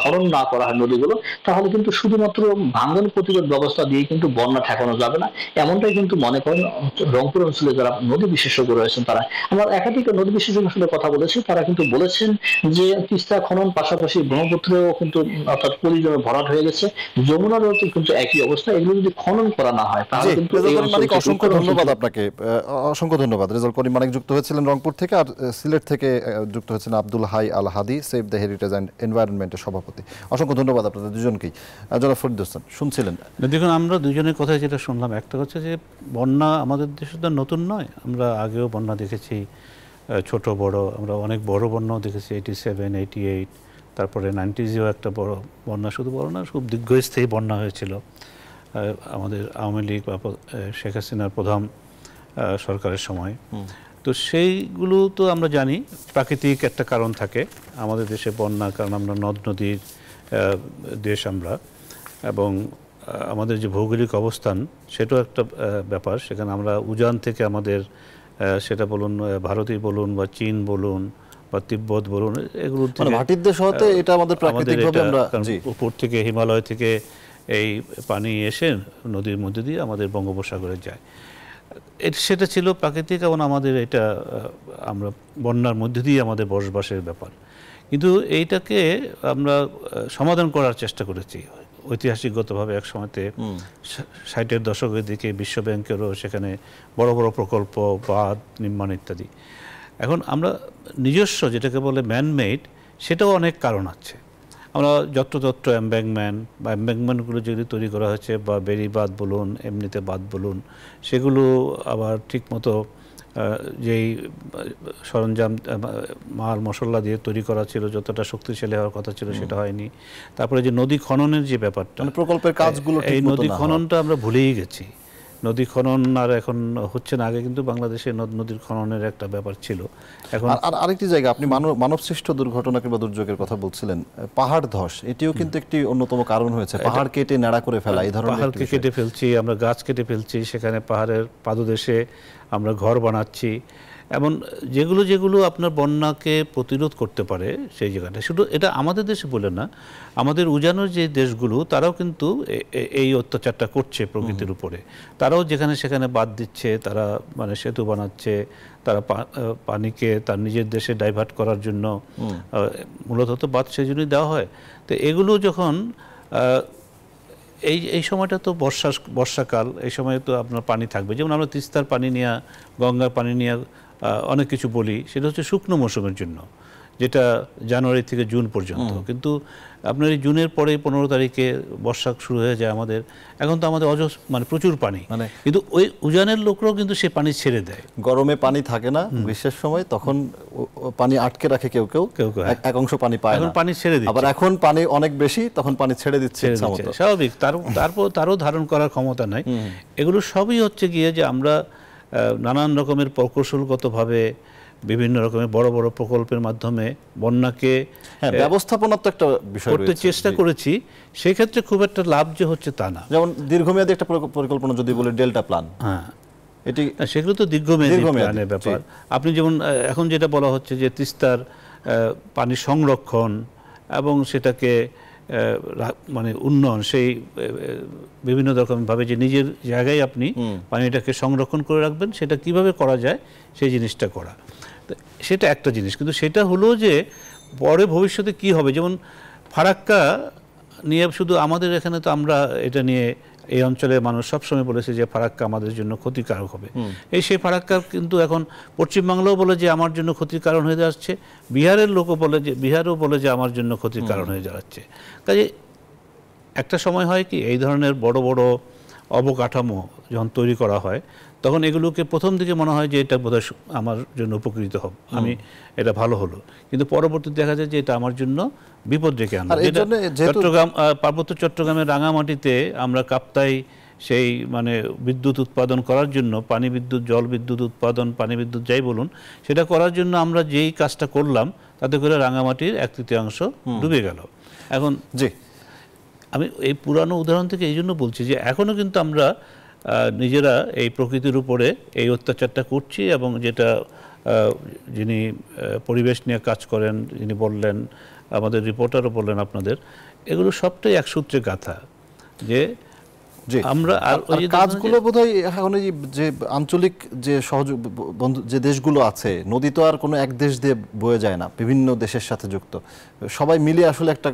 খনন না করা হয় নদীগুলো, তাহলে কিন্তু শুধুমাত্র ভাঙন প্রতিরোধ ব্যবস্থা দিয়ে কিন্তু বন্যা ঠেকানো যাবে না, এমনটাই কিন্তু মনে করেন রংপুর অঞ্চলে যারা নদী বিশেষজ্ঞ রয়েছেন তারা, আমরা একাধিক নদী বিশেষজ্ঞের সাথে কথা বলেছি, তারা কিন্তু বলেছেন যে তিস্তা খনন পাশাপাশি ব্রহ্মপুত্রেও কিন্তু অর্থাৎ পলিজমে ভরাট হয়ে গেছে, যমুনারও কিন্তু একই অবস্থা। এগুলো যদি খনন করা না হয় তাহলে কিন্তু অসংখ্য ধন্যবাদ আপনাকে, অসংখ্য ধন্যবাদ। রেজাউল করিম মানিক যুক্ত হয়েছিলেন রংপুর থেকে, আর সিলেট থেকে যুক্ত হয়েছেন Abdul Hai Al Hadi, save the heritage and এনভায়রনমেন্টের সভাপতি। অসংখ্য ধন্যবাদ আপনাদের দুজনকেই। জনাব ফরিদ হোসেন শুনছিলেন। দেখুন, আমরা দুজনের কথায় যেটা শুনলাম, একটা হচ্ছে যে বন্যা আমাদের দেশে তো নতুন নয়, আমরা আগেও বন্যা দেখেছি, ছোট বড়, আমরা অনেক বড় বন্যাও দেখেছি, 87, 88, তারপরে 90s-এও একটা বড় বন্যা, শুধু বড় না, খুব দীর্ঘস্থায়ী বন্যা হয়েছিল আমাদের আওয়ামী লীগ বা শেখ হাসিনার প্রধান সরকারের সময়। তো সেইগুলো তো আমরা জানি প্রাকৃতিক একটা কারণ থাকে আমাদের দেশে বন্যার, কারণ আমরা নদ নদীর দেশ আমরা, এবং আমাদের যে ভৌগোলিক অবস্থান সেটাও একটা ব্যাপার। সেখানে আমরা উজান থেকে আমাদের সেটা বলুন ভারতই বলুন বা চীন বলুন বা তিব্বত বলুন, এগুলো ভাটির দেশ হতে এটা আমাদের প্রাকৃতিকভাবে আমরা উপর থেকে হিমালয় থেকে এই পানি এসে নদীর মধ্যে দিয়ে আমাদের বঙ্গোপসাগরে যায়, সেটা ছিল প্রাকৃতিক, এবং আমাদের এটা আমরা বন্যার মধ্যে দিয়ে আমাদের বসবাসের ব্যাপার। কিন্তু এইটাকে আমরা সমাধান করার চেষ্টা করেছি ঐতিহাসিকগতভাবে। এক সময়তে 60-এর দশকের দিকে বিশ্ব ব্যাংকেরও সেখানে বড় বড় প্রকল্প, বাঁধ নির্মাণ ইত্যাদি। এখন আমরা নিজস্ব যেটাকে বলে ম্যানমেড, সেটাও অনেক কারণ আছে। আমরা যত্রতত্র এমব্যাঙ্কমেন্টগুলো যেগুলি তৈরি করা হয়েছে, বা বেড়ি বাঁধ বলুন, এমনিতে বাঁধ বলুন, সেগুলো আবার ঠিকমতো যেই সরঞ্জাম মাল মশলা দিয়ে তৈরি করা ছিল, যতটা শক্তিশালী হওয়ার কথা ছিল সেটা হয়নি। তারপরে যে নদী খননের যে ব্যাপারটা, প্রকল্পের কাজগুলো, এই নদী খননটা আমরা ভুলেই গেছি। নদী খনন আর এখন হচ্ছে না, আগে কিন্তু বাংলাদেশে নদীর খননের একটা ব্যাপার ছিল। এখন আর আরেকটি জায়গা, আপনি মানবসৃষ্ট দুর্ঘটনা কিংবা দুর্যোগের কথা বলছিলেন, পাহাড় ধস, এটিও কিন্তু একটি অন্যতম কারণ হয়েছে। পাহাড় কেটে ন্যাড়া করে ফেলা, এই ধরনের পাহাড়কে কেটে ফেলছি আমরা, গাছ কেটে ফেলছি, সেখানে পাহাড়ের পাদদেশে আমরা ঘর বানাচ্ছি, এমন যেগুলো যেগুলো আপনার বন্যাকে প্রতিরোধ করতে পারে সেই জায়গাটা। শুধু এটা আমাদের দেশে বলে না, আমাদের উজানোর যে দেশগুলো তারাও কিন্তু এই অত্যাচারটা করছে প্রকৃতির উপরে। তারাও যেখানে সেখানে বাঁধ দিচ্ছে, তারা মানে সেতু বানাচ্ছে, তারা পানিকে তার নিজের দেশে ডাইভার্ট করার জন্য, মূলত তো বাঁধ সেই জন্যই দেওয়া হয়। তো এগুলো যখন এই সময়টা তো বর্ষাকাল, এই সময় তো আপনার পানি থাকবে। যেমন আমরা তিস্তার পানি নিয়ে, গঙ্গার পানি নিয়ে অনেক কিছু বলি, সেটা হচ্ছে শুকনো মৌসুমের জন্য, যেটা জানুয়ারি থেকে জুন পর্যন্ত। কিন্তু আপনার এই জুনের পরে 15 তারিখে বর্ষা শুরু হয়ে যায় আমাদের। এখন তো আমাদের মানে প্রচুর পানি, কিন্তু ওই উজানের লোকরাও কিন্তু সে পানি ছেড়ে দেয়। গরমে পানি থাকে না গ্রীষ্মের সময়, তখন পানি আটকে রাখে কেউ কেউ, এক অংশ পানি পায়, এখন পানি ছেড়ে দিচ্ছে। আবার এখন পানি অনেক বেশি, তখন পানি ছেড়ে দিচ্ছে স্বাভাবিক। তারপর তারও ধারণ করার ক্ষমতা নাই। এগুলো সবই হচ্ছে গিয়ে যে আমরা নানান রকমের প্রকৌশলগতভাবে বিভিন্ন রকমের বড় বড় প্রকল্পের মাধ্যমে বন্যাকে ব্যবস্থাপনার তো একটা বিষয় করতে চেষ্টা করেছি। সেক্ষেত্রে খুব একটা লাভ যে হচ্ছে তা না। যেমন দীর্ঘমেয়াদী একটা পরিকল্পনা যদি বলি, ডেল্টা প্ল্যান, এটি সেগুলো তো দীর্ঘমেয়াদী প্ল্যানের ব্যাপার। আপনি যেমন এখন যেটা বলা হচ্ছে যে তিস্তার পানি সংরক্ষণ এবং সেটাকে মানে উন্নয়ন, সেই বিভিন্ন রকমভাবে যে নিজের জায়গায় আপনি পানিটাকে সংরক্ষণ করে রাখবেন, সেটা কিভাবে করা যায় সেই জিনিসটা করা, সেটা একটা জিনিস। কিন্তু সেটা হলো যে পরে ভবিষ্যতে কি হবে, যেমন ফারাক্কা নিয়ে শুধু আমাদের এখানে তো আমরা এটা নিয়ে এই অঞ্চলের মানুষ সবসময় বলেছে যে ফারাক্কা আমাদের জন্য ক্ষতিকারক হবে। সেই ফারাক্কা কিন্তু এখন পশ্চিমবাংলাও বলে যে আমার জন্য ক্ষতির কারণ হয়ে যাচ্ছে, বিহারের লোকও বলে যে, বিহারও বলে যে আমার জন্য ক্ষতির কারণ হয়ে যাচ্ছে। কাজে একটা সময় হয় কি, এই ধরনের বড় বড় অবকাঠামো যখন তৈরি করা হয়, তখন এগুলোকে প্রথম দিকে মনে হয় যে এটা বোধহয় আমার জন্য উপকৃত হবে, আমি এটা ভালো হলো, কিন্তু পরবর্তীতে দেখা যায় যে এটা আমার জন্য বিপদ ডেকে আনলো। চট্টগ্রাম, পার্বত্য চট্টগ্রামের রাঙামাটিতে আমরা কাপ্তাই সেই মানে বিদ্যুৎ উৎপাদন করার জন্য, পানি বিদ্যুৎ, জল বিদ্যুৎ উৎপাদন, পানি বিদ্যুৎ যাই বলুন, সেটা করার জন্য আমরা যেই কাজটা করলাম, তাতে করে রাঙামাটির 1/3 ডুবে গেল। এখন আমি এই পুরানো উদাহরণ থেকে এই জন্য বলছি যে এখনও কিন্তু আমরা নিজেরা এই প্রকৃতির উপরে এই অত্যাচারটা করছি, এবং যেটা যিনি পরিবেশ নিয়ে কাজ করেন, যিনি বললেন, আমাদের রিপোর্টারও বললেন আপনাদের, এগুলো সবটাই এক সূত্রে গাথা। যে জি আমরা আর ওই যে কাজগুলো বোধহয় এখন এই যে আঞ্চলিক যে সহযোগ বন্ধু যে দেশগুলো আছে, নদী তো আর কোনো এক দেশ দিয়ে বয়ে যায় না, বিভিন্ন দেশের সাথে যুক্ত, সবাই মিলে আসলে একটা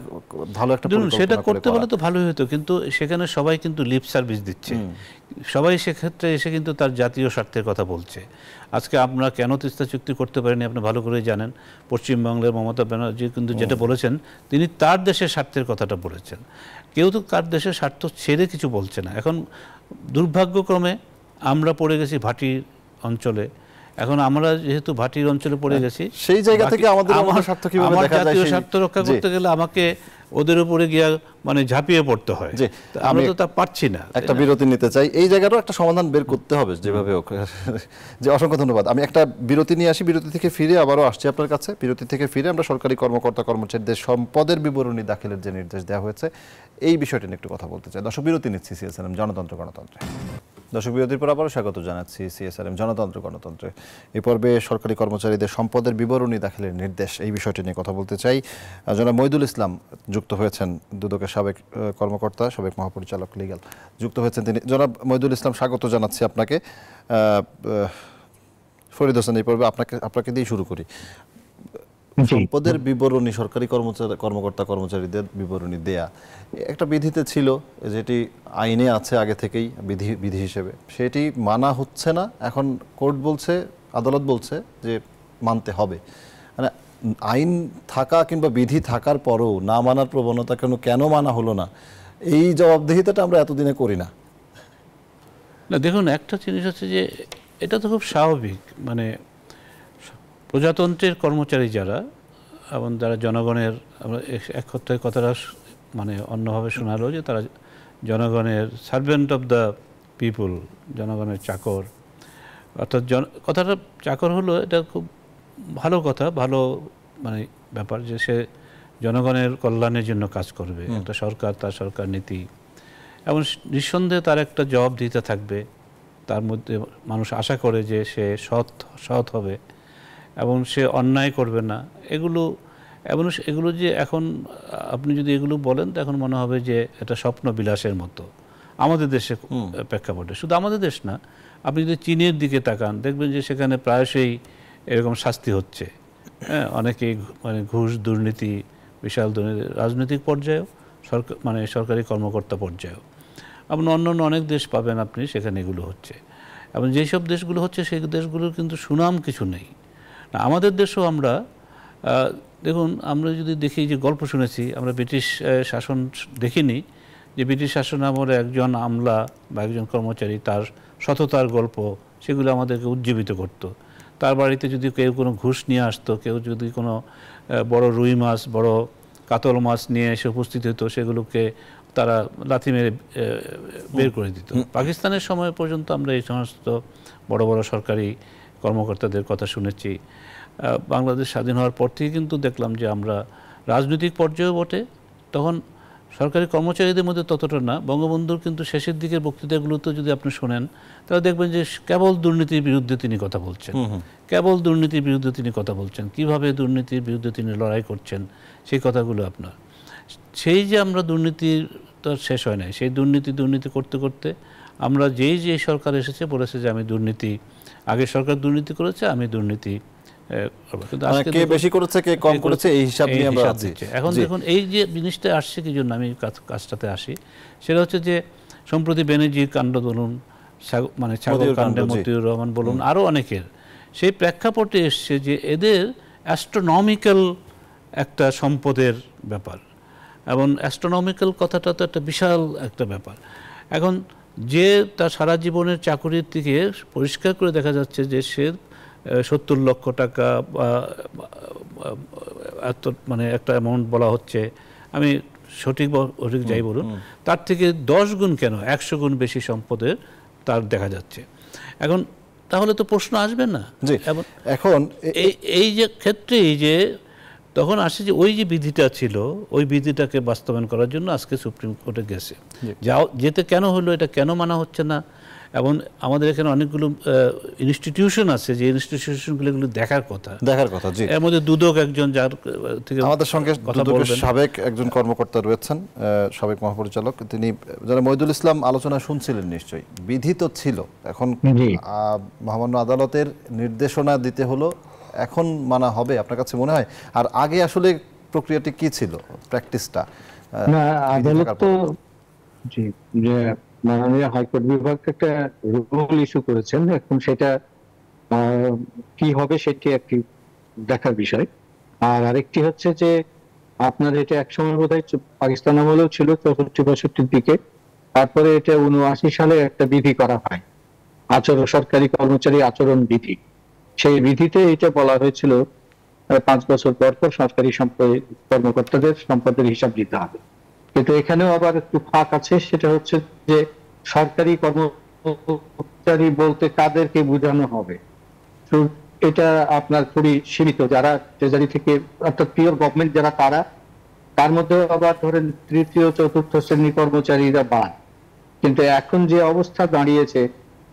ভালো একটা সেটা করতে বলে তো ভালোই হতো, কিন্তু সেখানে সবাই কিন্তু লিপ সার্ভিস দিচ্ছে, সবাই সেক্ষেত্রে এসে কিন্তু তার জাতীয় স্বার্থের কথা বলছে। আজকে আমরা কেন তিস্তা চুক্তি করতে পারিনি আপনি ভালো করেই জানেন। পশ্চিমবাংলার মমতা ব্যানার্জি কিন্তু যেটা বলেছেন, তিনি তার দেশের স্বার্থের কথাটা বলেছেন। কেউ তো তার দেশের স্বার্থ ছেড়ে কিছু বলছে না। এখন দুর্ভাগ্যক্রমে আমরা পড়ে গেছি ভাটির অঞ্চলে। এখন আমরা যেহেতু ভাটির অঞ্চলে পড়ে গেছি, সেই জায়গা থেকে আমাদের স্বার্থ কিভাবে দেখা যায়, জাতীয় স্বার্থ রক্ষা করতে গেলে আমাকে ওদের উপরে গিয়া মানে ঝাঁপিয়ে পড়তে হয়, আমরা তো তা পারছি না। একটা বিরতি নিতে চাই, এই জায়গাটাও একটা সমাধান বের করতে হবে যেভাবে হোক। যে অসংখ্য ধন্যবাদ। আমি একটা বিরতি নিয়ে আসি, বিরতি থেকে ফিরে আবারও আসছি আপনার কাছে। বিরতি থেকে ফিরে আমরা সরকারি কর্মকর্তা কর্মচারীদের সম্পদের বিবরণী দাখিলের যে নির্দেশ দেওয়া হয়েছে এই বিষয়টি নিয়ে একটু কথা বলতে চাই। দর্শক, বিরতি নিচ্ছি সিএসআরএম জনতন্ত্র গণতন্ত্রে। দর্শক, বিরতির পর আবারও স্বাগত জানাচ্ছি সিএসআরএম জনতন্ত্র গণতন্ত্রে। এই পর্বে সরকারি কর্মচারীদের সম্পদের বিবরণী দাখিলের নির্দেশ এই বিষয়টি নিয়ে কথা বলতে চাই। জনাব মহিদুল ইসলাম যুক্ত হয়েছেন, দুদকের সাবেক কর্মকর্তা, সাবেক মহাপরিচালক লিগ্যাল যুক্ত হয়েছেন তিনি। জনাব মহিদুল ইসলাম, স্বাগত জানাচ্ছি আপনাকে। ফরিদ হোসেন, এই পর্বে আপনাকে দিয়ে শুরু করি। সম্পদের বিবরণী সরকারি কর্মকর্তা কর্মচারীদের বিবরণী দেয়া একটা বিধিতে ছিল, যেটি আইনে আছে আগে থেকেই বিধি হিসেবে, সেটি মানা হচ্ছে না। এখন কোর্ট বলছে, আদালত বলছে যে মানতে হবে। মানে আইন থাকা কিংবা বিধি থাকার পরেও না মানার প্রবণতা কেন মানা হলো না, এই জবাবদিহিতাটা আমরা এতদিনে করি না। দেখুন, একটা জিনিস হচ্ছে যে এটা তো খুব স্বাভাবিক, মানে প্রজাতন্ত্রের কর্মচারী যারা এবং যারা জনগণের, আমরা এক কথাটা মানে অন্যভাবে শোনালো যে তারা জনগণের সার্ভেন্ট অফ দ্য পিপল, জনগণের চাকর। অর্থাৎ কথাটা চাকর হলো, এটা খুব ভালো কথা, ভালো মানে ব্যাপার যে সে জনগণের কল্যাণের জন্য কাজ করবে। একটা সরকার, তার সরকার নীতি, এবং নিঃসন্দেহে তার একটা জবাবদিহিতা থাকবে। তার মধ্যে মানুষ আশা করে যে সে সৎ হবে এবং সে অন্যায় করবে না। এগুলো যে এখন আপনি যদি এগুলো বলেন, তো এখন মনে হবে যে এটা স্বপ্ন বিলাসের মতো আমাদের দেশে প্রেক্ষাপটে। শুধু আমাদের দেশ না, আপনি যদি চীনের দিকে তাকান, দেখবেন যে সেখানে প্রায়শই এরকম শাস্তি হচ্ছে। হ্যাঁ, অনেকেই মানে ঘুষ, দুর্নীতি, বিশাল দুর্নীতি, রাজনৈতিক পর্যায়েও, সরকারি কর্মকর্তা পর্যায়েও। আপনি অন্য অনেক দেশ পাবেন আপনি, সেখানে এগুলো হচ্ছে। এবং যেই সব দেশগুলো হচ্ছে সেই দেশগুলোর কিন্তু সুনাম কিছু নেই। আমাদের দেশেও আমরা দেখুন, আমরা যদি দেখি যে গল্প শুনেছি, আমরা ব্রিটিশ শাসন দেখিনি, যে ব্রিটিশ শাসন আমলে একজন আমলা বা একজন কর্মচারী তার সততার গল্প, সেগুলো আমাদেরকে উজ্জীবিত করত। তার বাড়িতে যদি কেউ কোনো ঘুষ নিয়ে আসতো, কেউ যদি কোনো বড় রুই মাছ, বড় কাতল মাছ নিয়ে এসে উপস্থিত হতো, সেগুলোকে তারা লাথি মেরে বের করে দিত। পাকিস্তানের সময় পর্যন্ত আমরা এই সমস্ত বড় বড় সরকারি কর্মকর্তাদের কথা শুনেছি। বাংলাদেশ স্বাধীন হওয়ার পর থেকে কিন্তু দেখলাম যে আমরা রাজনৈতিক পর্যায়েও বটে, তখন সরকারি কর্মচারীদের মধ্যে ততটা না। বঙ্গবন্ধুর কিন্তু শেষের দিকের বক্তৃতাগুলোতে যদি আপনি শোনেন, তাহলে দেখবেন যে কেবল দুর্নীতির বিরুদ্ধে তিনি কথা বলছেন, কেবল দুর্নীতির বিরুদ্ধে তিনি কথা বলছেন। কিভাবে দুর্নীতির বিরুদ্ধে তিনি লড়াই করছেন সেই কথাগুলো আপনার। সেই যে আমরা দুর্নীতির তো শেষ হয় নাই, সেই দুর্নীতি করতে করতে আমরা যেই সরকার এসেছে বলেছে যে আমি দুর্নীতি, আগে সরকার দুর্নীতি করেছে, আমি দুর্নীতি কে বেশি করেছে কে কম করেছে এই হিসাব নিয়ে আমরা আছি। এখন দেখুন এই যে জিনিসটা আসছে, কি জন্য আমি কাজটাতে আসি, সেটা হচ্ছে যে সম্প্রতি বেনজির কাণ্ড বলুন, মানে ছাগল কাণ্ডে মতিউর রহমান বলুন, আরও অনেকের সেই প্রেক্ষাপটে এসছে যে এদের অ্যাস্ট্রোনমিক্যাল একটা সম্পদের ব্যাপার। এবং অ্যাস্ট্রোনমিক্যাল কথাটা তো একটা বিশাল একটা ব্যাপার। এখন যে তার সারা জীবনের চাকুরির থেকে পরিষ্কার করে দেখা যাচ্ছে যে সে 70 লক্ষ টাকা এত মানে একটা অ্যামাউন্ট বলা হচ্ছে, আমি সঠিক যাই বলুন, তার থেকে 10 গুণ কেন 100 গুণ বেশি সম্পদের তার দেখা যাচ্ছে। এখন তাহলে তো প্রশ্ন আসবে না। এখন এই যে ক্ষেত্রে এই যে তখন আসে যে ওই যে বিধিটা ছিল, ওই বিধিটাকে বাস্তবায়ন করার জন্য আজকে সুপ্রিম কোর্টে গেছে। যেতে কেন হলো, এটা কেন মানা হচ্ছে না, এবং আমাদের এখানে অনেকগুলো ইনস্টিটিউশন আছে যে ইনস্টিটিউশনগুলো দেখার কথা। জি। এর মধ্যে দুদক একজন, যার থেকে আমাদের সঙ্গে দুদকের সাবেক একজন কর্মকর্তা রয়েছেন, সাবেক মহাপরিচালক, তিনি যারা মহিদুল ইসলাম আলোচনা শুনছিলেন নিশ্চয়ই। বিধি তো ছিল, এখন মহামান্য আদালতের নির্দেশনা দিতে হলো, এখন মানা হবে আপনার কাছে মনে হয়? আর আগে আসলে প্রক্রিয়াটি কি ছিল, প্র্যাকটিসটা? না, আদালত তো জি, যে মাননীয় হাইকোর্ট বিভাগ একটা রুল ইস্যু করেছেন, এখন সেটা কি হবে সেটি একটি দেখার বিষয়। আর আরেকটি হচ্ছে যে আপনার এটা একসময় বোধহয় পাকিস্তান আমলেও ছিল 64-65 দিকে, তারপরে এটা 79 সালে একটা বিধি করা হয়, সরকারি কর্মচারী আচরণ বিধি। সেই বিধিতে এটা বলা হয়েছিল 5 বছর পর পর সরকারি কর্মকর্তাদের সম্পদের হিসাব দিতে হবে। কিন্তু এখানেও আবার একটু ফাঁক আছে, সেটা হচ্ছে যে সরকারি কর্মচারী বলতে কাদেরকে বোঝানো হবে। এটা আপনার খুবই সীমিত, যারা ট্রেজারি থেকে অর্থাৎ পিওর গভর্নমেন্ট যারা, তার মধ্যে আবার ধরেন তৃতীয় চতুর্থ শ্রেণীর কর্মচারীরা বাদ। কিন্তু এখন যে অবস্থা দাঁড়িয়েছে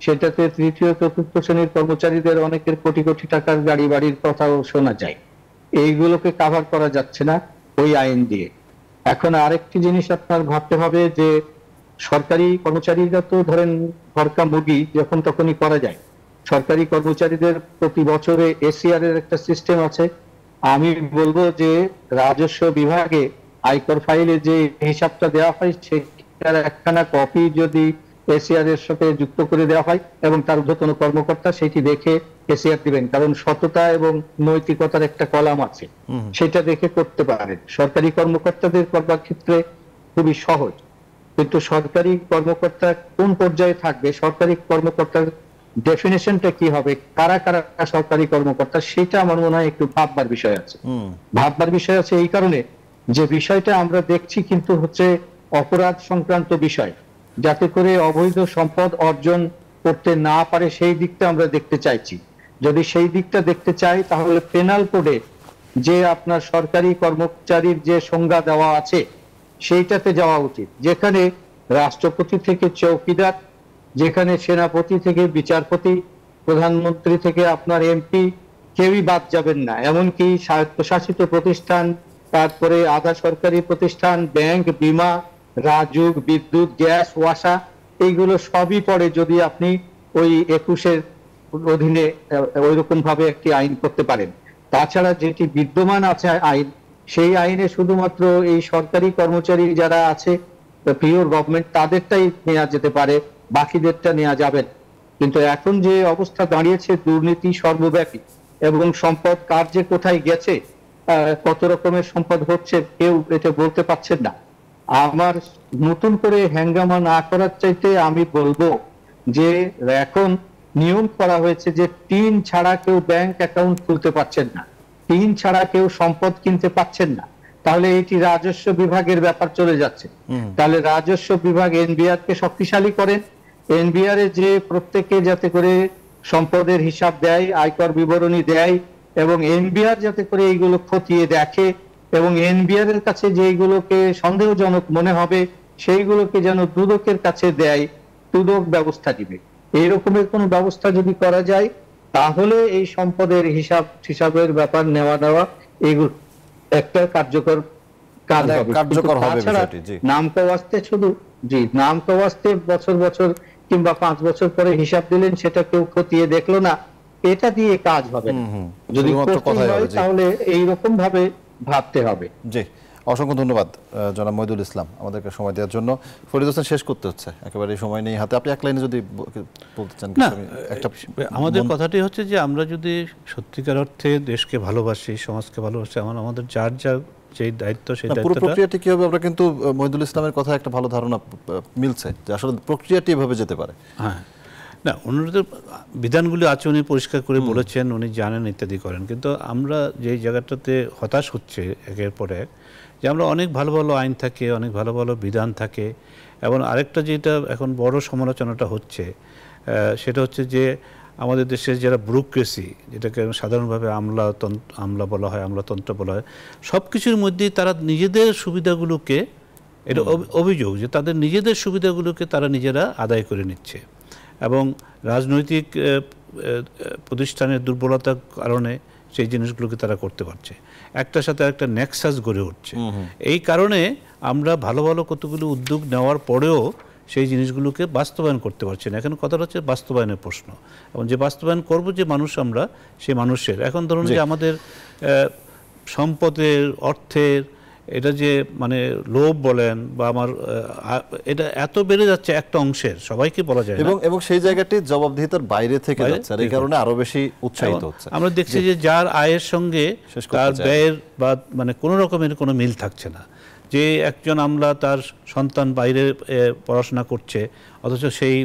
সেটাতে তৃতীয় চতুর্থ শ্রেণীর কর্মচারীদের অনেকের কোটি কোটি টাকার গাড়ি বাড়ির কথাও শোনা যায়, এইগুলোকে কাভার করা যাচ্ছে না ওই আইন দিয়ে। এখন আরেকটি জিনিস আপনার ভাবতে হবে যে সরকারি কর্মচারীরা তো ধরেন ঘরকা মুরগি যখন তখনই করা যায়। সরকারি কর্মচারীদের প্রতি বছরে এসিআর এর একটা সিস্টেম আছে। আমি বলবো যে রাজস্ব বিভাগে আয়কর ফাইলে যে হিসাবটা দেওয়া হয় সেটার একখানা কপি যদি এসিআর এর সাথে যুক্ত করে দেওয়া হয় এবং তার ঊর্ধ্বতন কর্মকর্তা সেটি দেখে এসিআর দিবেন, কারণ সততা এবং নৈতিকতার একটা কলাম আছে, সেটা দেখে করতে পারেন। সরকারি কর্মকর্তাদের করবার ক্ষেত্রে খুবই সহজ, কিন্তু সরকারি কর্মকর্তা কোন পর্যায়ে থাকবে, সরকারি কর্মকর্তার ডেফিনেশনটা কি হবে, কারা কারা সরকারি কর্মকর্তা, সেটা আমার মনে হয় একটু ভাববার বিষয় আছে। ভাববার বিষয় আছে এই কারণে যে বিষয়টা আমরা দেখছি কিন্তু হচ্ছে অপরাধ সংক্রান্ত বিষয়, যাতে করে অবৈধ সম্পদ অর্জন করতে না পারে সেই দিকটা আমরা দেখতে চাইছি। যদি সেই দিকটা দেখতে চাই তাহলে পেনাল কোডে যে আপনার সরকারি কর্মচারীর যে সংজ্ঞা দেওয়া আছে সেইটাতে যাওয়া উচিত, যেখানে রাষ্ট্রপতি থেকে চৌকিদার, যেখানে সেনাপতি থেকে বিচারপতি, প্রধানমন্ত্রী থেকে আপনার এমপি, কেউই বাদ যাবেন না। এমনকি স্বায়ত্তশাসিত প্রতিষ্ঠান, তারপরে আধা সরকারি প্রতিষ্ঠান, ব্যাংক, বীমা, রাজুক, বিদ্যুৎ, গ্যাস, ওয়াসা, এইগুলো সবই পড়ে যদি আপনি ওই 21-এর অধীনে ওইরকম ভাবে একটি আইন করতে পারেন। তাছাড়া যেটি বিদ্যমান আছে আইন, সেই আইনে শুধুমাত্র এই সরকারি কর্মচারী যারা আছে পিওর গভর্নমেন্ট তাদেরটাই নেওয়া যেতে পারে, বাকিদেরটা নেওয়া যাবে না। কিন্তু এখন যে অবস্থা দাঁড়িয়েছে, দুর্নীতি সর্বব্যাপী এবং সম্পদ কার যে কোথায় গেছে, কত রকমের সম্পদ হচ্ছে কেউ এটা বলতে পারছেন না। আমার নতুন করে হ্যাঙ্গামা না করার চাইতে আমি বলবো যে এখন নিয়ম করা হয়েছে যে 3 ছাড়া কেউ ব্যাংক অ্যাকাউন্ট খুলতে পারছেন না, 3 ছাড়া কেউ সম্পদ কিনতে পারছেন না। তাহলে এটি রাজস্ব বিভাগের ব্যাপার চলে যাচ্ছে। তাহলে রাজস্ব বিভাগ এনবিআর কে শক্তিশালী করেন, এনবিআর এ যে প্রত্যেকে যাতে করে সম্পদের হিসাব দেয়, আয়কর বিবরণী দেয়, এবং এনবিআর যাতে করে এইগুলো খতিয়ে দেখে এবং এনবিআর এর কাছে যেগুলোকে সন্দেহজনক মনে হবে সেইগুলোকে যেন দুদকের কাছে দেয়, দুদক ব্যবস্থা দিবে। এই রকমের কোন ব্যবস্থা যদি করা যায় তাহলে এই সম্পদের হিসাবের ব্যাপার নেওয়া এগুলো একটা কার্যকর কাজ হবে। নাম কাওয়াস্তে শুধু নাম কাওয়াস্তে বছর বছর কিংবা 5 বছর পরে হিসাব দিলেন, সেটা কেউ খতিয়ে দেখলো না, এটা দিয়ে কাজ হবে না। যদি তাহলে এইরকম ভাবে ভাবতে হবে। জি, অসংখ্য ধন্যবাদ জনাব মহিদুল ইসলাম আমাদেরকে সময় দেওয়ার জন্য। ফরিদ হোসেন, শেষ করতে হচ্ছে, একেবারে সময় নেই হাতে, আপনি এক লাইনে যদি বলতে চান। আমাদের কথাটি হচ্ছে যে আমরা যদি সত্যিকার অর্থে দেশকে ভালোবাসি, সমাজকে ভালোবাসি, আমাদের যার যার যে দায়িত্ব সেই পুরো প্রক্রিয়াটি কি হবে, আমরা কিন্তু মহিদুল ইসলামের কথা একটা ভালো ধারণা মিলছে যে আসলে প্রক্রিয়াটি এভাবে যেতে পারে। হ্যাঁ, না, অনুরোধের বিধানগুলি আছে, উনি পরিষ্কার করে বলেছেন, উনি জানেন, ইত্যাদি করেন। কিন্তু আমরা যেই জায়গাটাতে হতাশ হচ্ছে একের পর এক, যে আমরা অনেক ভালো ভালো আইন থাকে, অনেক ভালো ভালো বিধান থাকে, এবং আরেকটা যেটা এখন বড় সমালোচনাটা হচ্ছে সেটা হচ্ছে যে আমাদের দেশের যারা ব্যুরোক্রেসি, যেটাকে সাধারণভাবে আমলা বলা হয়, আমলাতন্ত্র বলা হয়, সব কিছুর মধ্যেই তারা নিজেদের সুবিধাগুলোকে, এটা অভিযোগ যে তাদের নিজেদের সুবিধাগুলোকে তারা নিজেরা আদায় করে নিচ্ছে। এবং রাজনৈতিক প্রতিষ্ঠানের দুর্বলতার কারণে সেই জিনিসগুলোকে তারা করতে পারছে, একটার সাথে একটা নেক্সাস গড়ে উঠছে। এই কারণে আমরা ভালো ভালো কতগুলো উদ্যোগ নেওয়ার পরেও সেই জিনিসগুলোকে বাস্তবায়ন করতে পারছি না। এখন কথাটা হচ্ছে বাস্তবায়নের প্রশ্ন, এবং যে বাস্তবায়ন করব যে মানুষ আমরা, সেই মানুষের এখন ধরুন যে আমাদের সম্পদের, অর্থের, এটা যে মানে লোভ বলেন বা আমার এটা এত বেড়ে যাচ্ছে একটা অংশের, সবাইকে বলা যায় না, এবং সেই জায়গাটি জবাবদিহিতার বাইরে থেকে যাচ্ছে, আর এই কারণে আরো বেশি উৎসাহিত হচ্ছে। আমরা দেখছি যে যার আয়ের সঙ্গে তার ব্যয়ের বা মানে কোনো রকমের কোনো মিল থাকছে না। যে একজন আমলা তার সন্তান বাইরে পড়াশোনা করছে, অথচ সেই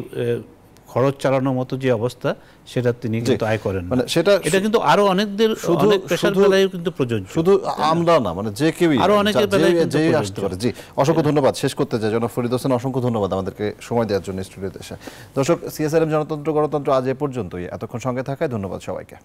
খরচ চালানোর মতো যে অবস্থা সেটা তিনি কিন্তু আয় করেন না। মানে এটা কিন্তু আরো অনেকদের অনেক পেশার বেলায় কিন্তু প্রযোজ্য, শুধু আমরা না, মানে যে কেউই, আরো অনেকের বেলায় যে আসতে পারে। জি, অসংখ্য ধন্যবাদ। শেষ করতে চাই জনাব ফরিদ হোসেন, অসংখ্য ধন্যবাদ আমাদেরকে সময় দেওয়ার জন্য স্টুডিওতে এসে। দর্শক, সিএসআরএম জনতন্ত্র গণতন্ত্র আজ এ পর্যন্তই। এতক্ষণ সঙ্গে থাকায় ধন্যবাদ সবাইকে।